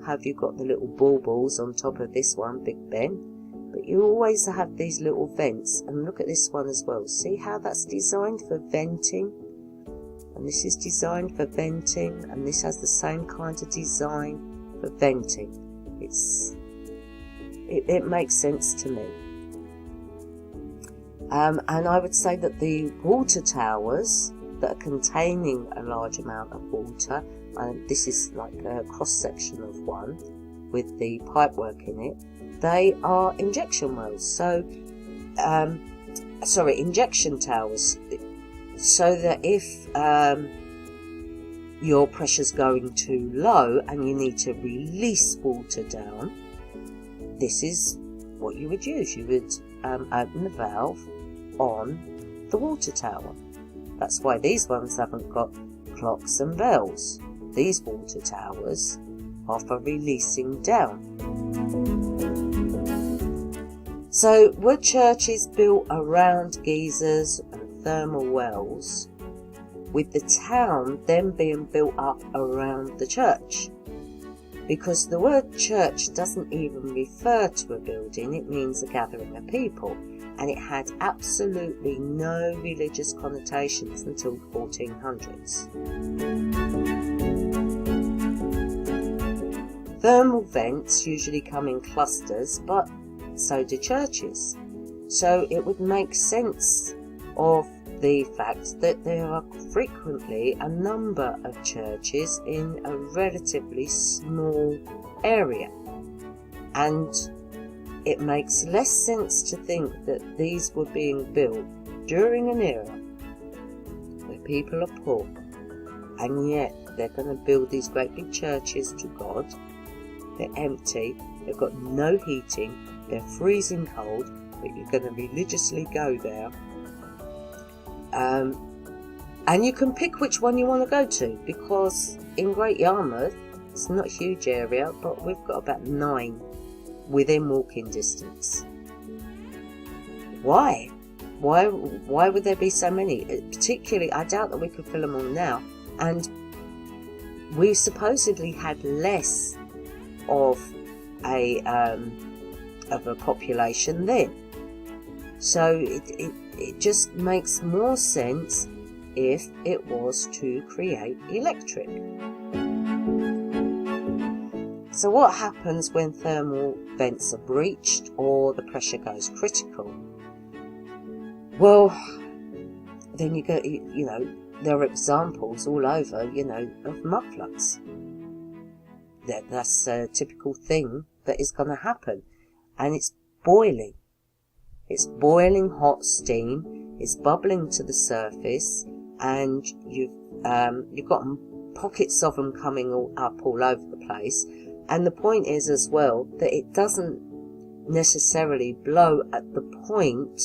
have you got the little baubles on top of this one, Big Ben, but you always have these little vents. And look at this one as well. See how that's designed for venting? And this is designed for venting, and this has the same kind of design for venting. It makes sense to me. And I would say that the water towers that are containing a large amount of water, and this is like a cross-section of one with the pipework in it, they are injection wells. So, injection towers. So that if your pressure's going too low and you need to release water down, this is what you would use. You would open the valve on the water tower. That's why these ones haven't got clocks and bells. These water towers are for releasing down. So were churches built around geysers and thermal wells, with the town then being built up around the church? Because the word church doesn't even refer to a building, it means a gathering of people, and it had absolutely no religious connotations until the 1400s. Thermal vents usually come in clusters, but so do churches. So it would make sense of the fact that there are frequently a number of churches in a relatively small area, and it makes less sense to think that these were being built during an era where people are poor, and yet they're going to build these great big churches to God. They're empty, they've got no heating, they're freezing cold, but you're going to religiously go there. And you can pick which one you want to go to, because in Great Yarmouth, it's not a huge area, but we've got about 9 within walking distance. Why? Why would there be so many? Particularly, I doubt that we could fill them all now. And we supposedly had less of a population then. So it just makes more sense if it was to create electric. So what happens when thermal vents are breached or the pressure goes critical? Well, then you go, there are examples all over, of mud floods. That's a typical thing that is going to happen. And it's boiling. It's boiling hot steam. It's bubbling to the surface, and you've got pockets of them coming up all over the place. And the point is as well that it doesn't necessarily blow at the point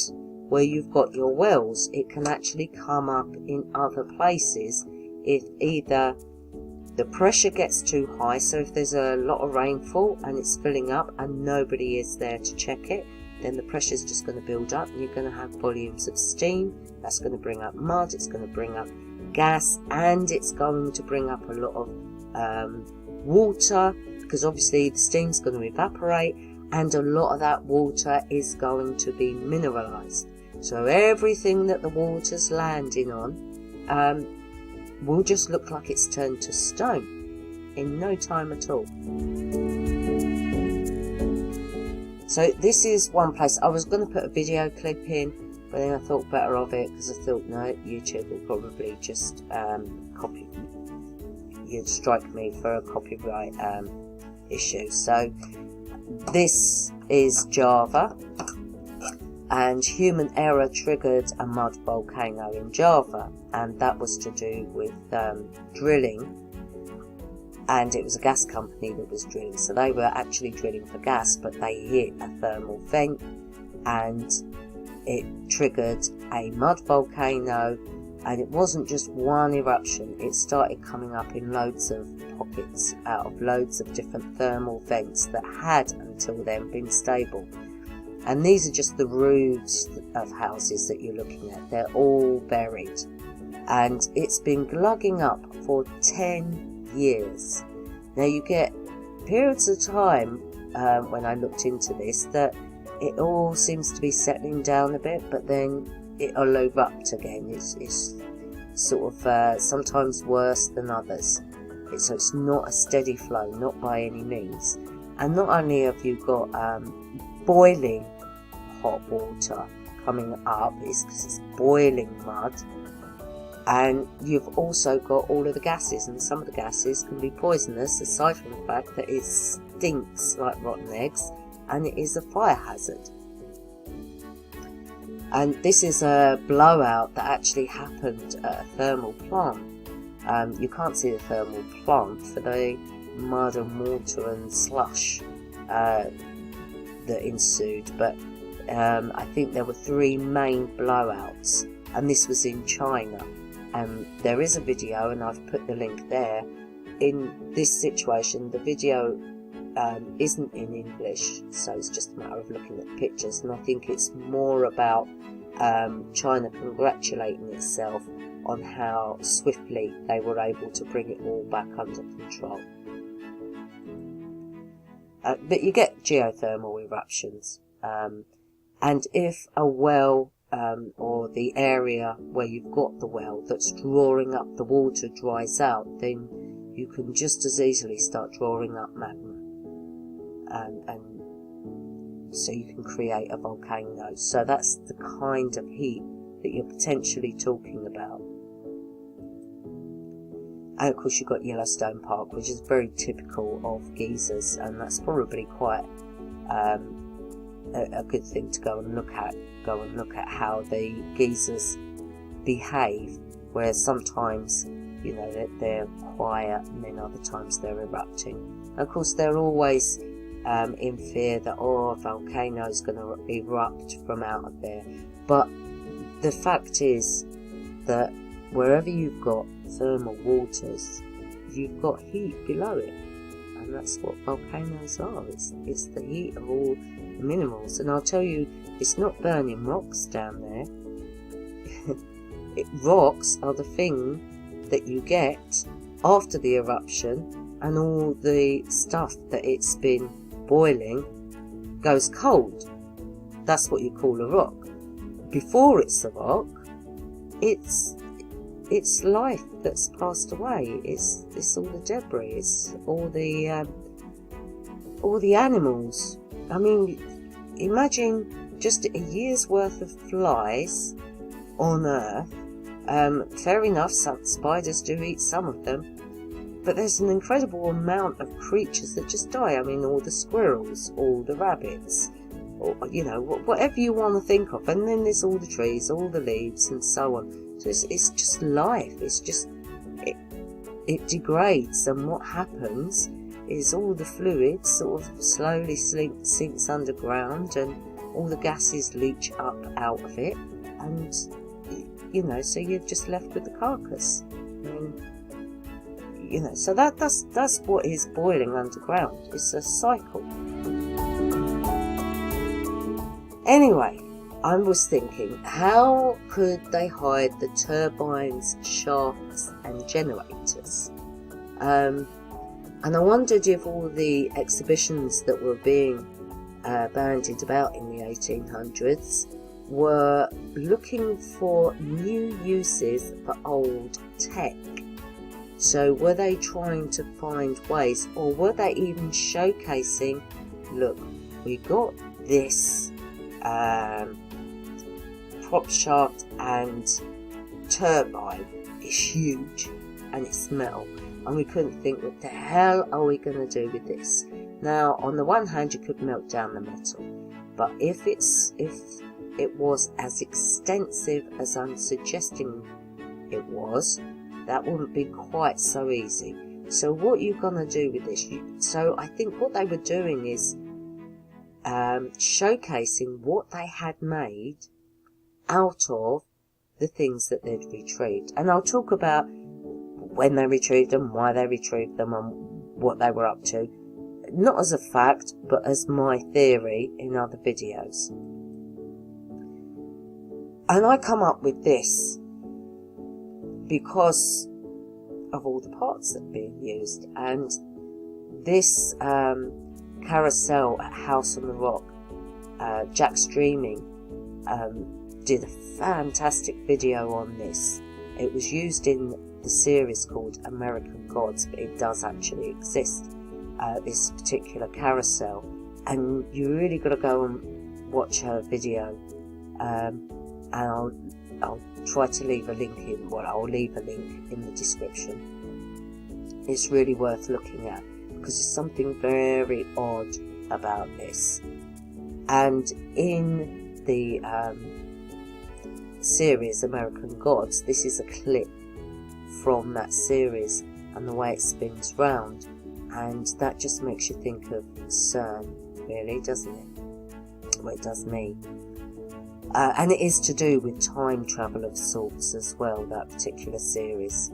where you've got your wells. It can actually come up in other places if either the pressure gets too high, so if there's a lot of rainfall and it's filling up and nobody is there to check it, then the pressure is just going to build up and you're going to have volumes of steam. That's going to bring up mud, it's going to bring up gas, and it's going to bring up a lot of water, because obviously the steam's going to evaporate, and a lot of that water is going to be mineralized. So everything that the water's landing on will just look like it's turned to stone in no time at all. So this is one place. I was going to put a video clip in, but then I thought better of it, because I thought, no, YouTube will probably just you'd strike me for a copyright issue. So this is Java, and human error triggered a mud volcano in Java, and that was to do with drilling, and it was a gas company that was drilling, so they were actually drilling for gas, but they hit a thermal vent and it triggered a mud volcano. And it wasn't just one eruption, it started coming up in loads of pockets out of loads of different thermal vents that had until then been stable. And these are just the roofs of houses that you're looking at. They're all buried. And it's been glugging up for 10 years. Now you get periods of time, when I looked into this, that it all seems to be settling down a bit, but then it'll erupt again. It's sort of sometimes worse than others. So it's not a steady flow, not by any means. And not only have you got boiling hot water coming up, it's because it's boiling mud, and you've also got all of the gases, and some of the gases can be poisonous, aside from the fact that it stinks like rotten eggs and it is a fire hazard. And this is a blowout that actually happened at a thermal plant. You can't see the thermal plant for the mud and water and slush that ensued, but I think there were 3 main blowouts, and this was in China. There is a video, and I've put the link there. In this situation, the video isn't in English, so it's just a matter of looking at the pictures, and I think it's more about China congratulating itself on how swiftly they were able to bring it all back under control. But you get geothermal eruptions, and if a well or the area where you've got the well that's drawing up the water dries out, then you can just as easily start drawing up magma, and so you can create a volcano. So that's the kind of heat that you're potentially talking about. And of course you've got Yellowstone Park, which is very typical of geysers, and that's probably quite a good thing to go and look at. Go and look at how the geysers behave, where sometimes, you know, they're quiet, and then other times they're erupting. And of course they're always in fear that, oh, a volcano's going to erupt from out of there. But the fact is that wherever you've got thermal waters, you've got heat below it, and that's what volcanoes are. It's the heat of all the minerals. And I'll tell you, it's not burning rocks down there. Rocks are the thing that you get after the eruption, and all the stuff that it's been boiling goes cold. That's what you call a rock. Before it's a rock, it's life that's passed away. It's all the debris. It's all the animals. I mean, imagine just a year's worth of flies on Earth. Fair enough, some spiders do eat some of them, but there's an incredible amount of creatures that just die. I mean, all the squirrels, all the rabbits, or, you know, whatever you want to think of. And then there's all the trees, all the leaves, and so on. So it's just life. It's just, it degrades, and what happens is all the fluid sort of slowly sinks underground, and all the gases leach up out of it, and, you know, so you're just left with the carcass. I mean, you know, so that's what is boiling underground. It's a cycle. Anyway, I was thinking, how could they hide the turbines, shafts and generators? And I wondered if all the exhibitions that were being bandied about in the 1800s were looking for new uses for old tech. So were they trying to find ways, or were they even showcasing, look, we got this prop shaft and turbine, it's huge and it's metal, and we couldn't think, what the hell are we going to do with this? Now, on the one hand, you could melt down the metal, but if it was as extensive as I'm suggesting it was, that wouldn't be quite so easy. So what you're going to do with this, so I think what they were doing is showcasing what they had made out of the things that they'd retrieved. And I'll talk about when they retrieved them, why they retrieved them, and what they were up to. Not as a fact, but as my theory in other videos. And I come up with this because of all the parts that are being used. And this carousel at House on the Rock, Jack Streaming did a fantastic video on this. It was used in the series called American Gods, but it does actually exist, this particular carousel, and you really got to go and watch her video, and I'll try to leave a link in, well, I'll leave a link in the description. It's really worth looking at, because there's something very odd about this. And in the series American Gods, this is a clip from that series and the way it spins round, and that just makes you think of CERN, really, doesn't it? Well, it does me. And it is to do with time travel of sorts as well, that particular series.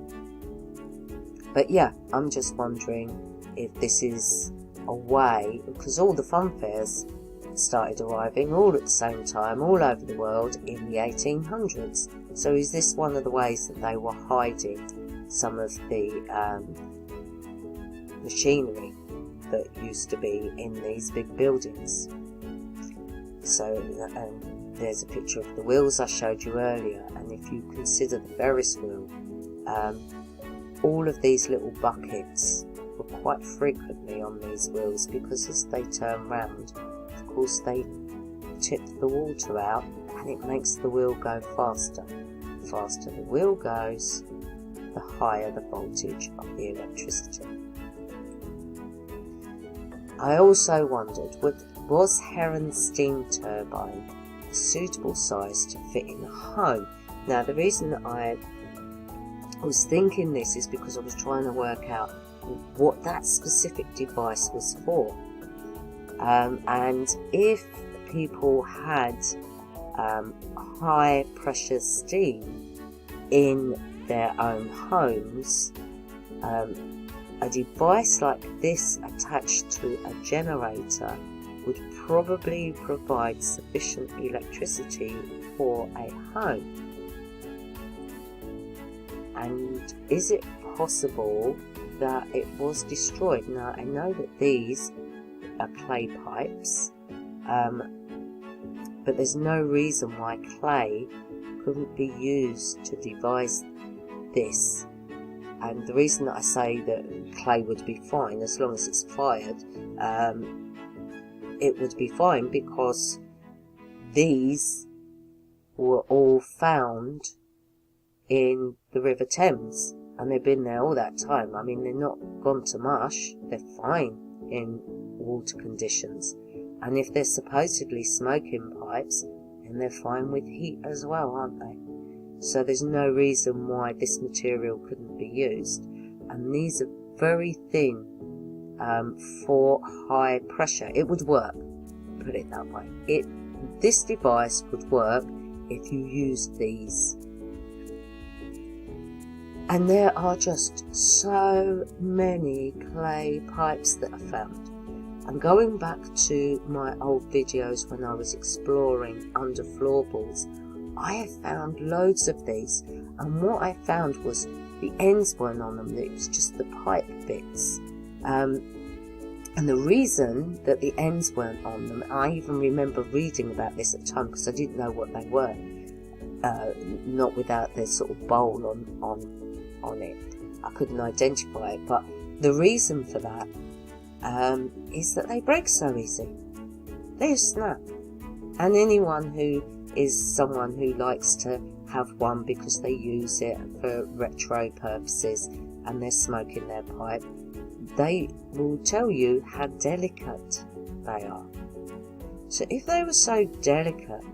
But yeah, I'm just wondering if this is a way, because all the fun fairs started arriving all at the same time all over the world in the 1800s. So is this one of the ways that they were hiding some of the machinery that used to be in these big buildings? So there's a picture of the wheels I showed you earlier, and if you consider the Ferris wheel, all of these little buckets were quite frequently on these wheels, because as they turn round, of course they tip the water out, and it makes the wheel go faster. The faster the wheel goes, the higher the voltage of the electricity. I also wondered, was Heron's steam turbine a suitable size to fit in a home? Now, the reason that I was thinking this is because I was trying to work out what that specific device was for. And if people had high pressure steam in their own homes, a device like this attached to a generator would probably provide sufficient electricity for a home. And is it possible that it was destroyed? Now, I know that these are clay pipes, but there's no reason why clay couldn't be used to devise this. And the reason that I say that clay would be fine as long as it's fired, it would be fine because these were all found in the River Thames, and they've been there all that time. I mean, they're not gone to mush, they're fine in water conditions. And if they're supposedly smoking pipes, then they're fine with heat as well, aren't they? So there's no reason why this material couldn't be used. And these are very thin for high pressure. It would work, put it that way. This device would work if you used these. And there are just so many clay pipes that are found. And going back to my old videos when I was exploring under floorboards, I have found loads of these, and what I found was the ends weren't on them, it was just the pipe bits. And the reason that the ends weren't on them, I even remember reading about this at the time because I didn't know what they were, not without their sort of bowl on it. I couldn't identify it, but the reason for that is that they break so easy. They just snap. And anyone who is someone who likes to have one because they use it for retro purposes and they're smoking their pipe, they will tell you how delicate they are. So if they were so delicate,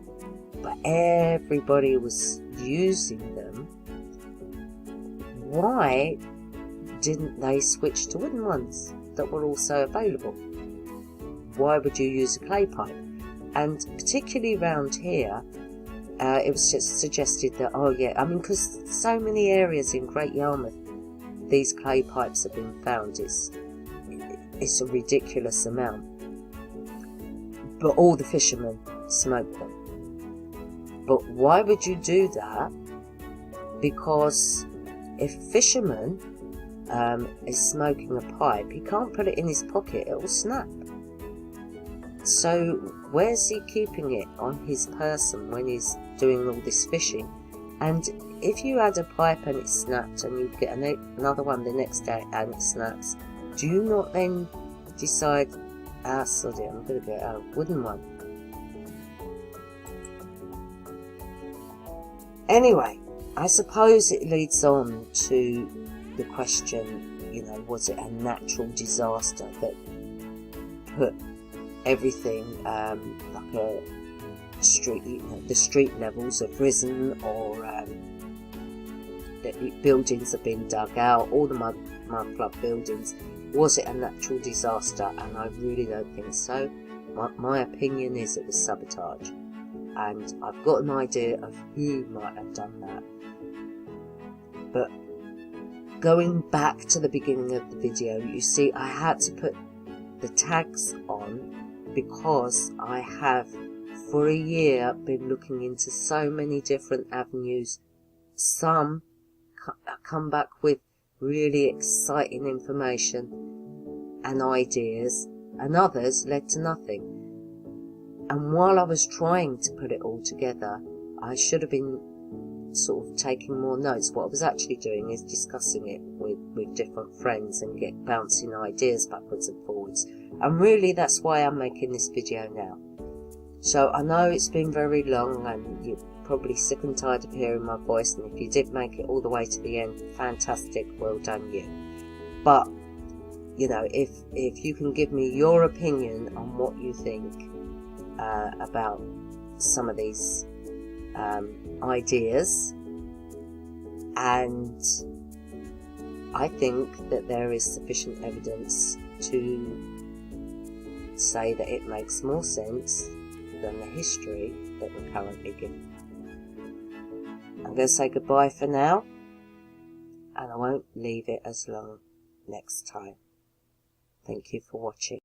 but everybody was using them, why didn't they switch to wooden ones that were also available? Why would you use a clay pipe? And particularly around here, it was just suggested that, oh yeah, I mean, because so many areas in Great Yarmouth, these clay pipes have been found. It's a ridiculous amount. But all the fishermen smoke them. But why would you do that? Because if a fisherman is smoking a pipe, he can't put it in his pocket, it will snap. So where's he keeping it on his person when he's doing all this fishing? And if you add a pipe and it snaps and you get another one the next day and it snaps, do you not then decide, sorry, I'm going to get a wooden one? Anyway, I suppose it leads on to the question, was it a natural disaster that put everything like a street, the street levels have risen, or the buildings have been dug out, all the mud flood buildings? Was it a natural disaster? And I really don't think so. My opinion is it was sabotage, and I've got an idea of who might have done that. But going back to the beginning of the video, you see I had to put the tags on because I have for a year been looking into so many different avenues. Some come back with really exciting information and ideas, and others led to nothing. And while I was trying to put it all together, I should have been sort of taking more notes. What I was actually doing is discussing it with different friends and bouncing ideas backwards and forwards. And really that's why I'm making this video now. So I know it's been very long and you're probably sick and tired of hearing my voice, and if you did make it all the way to the end, fantastic, well done you. But if you can give me your opinion on what you think about some of these ideas, and I think that there is sufficient evidence to say that it makes more sense than the history that we're currently given. I'm going to say goodbye for now, and I won't leave it as long next time. Thank you for watching.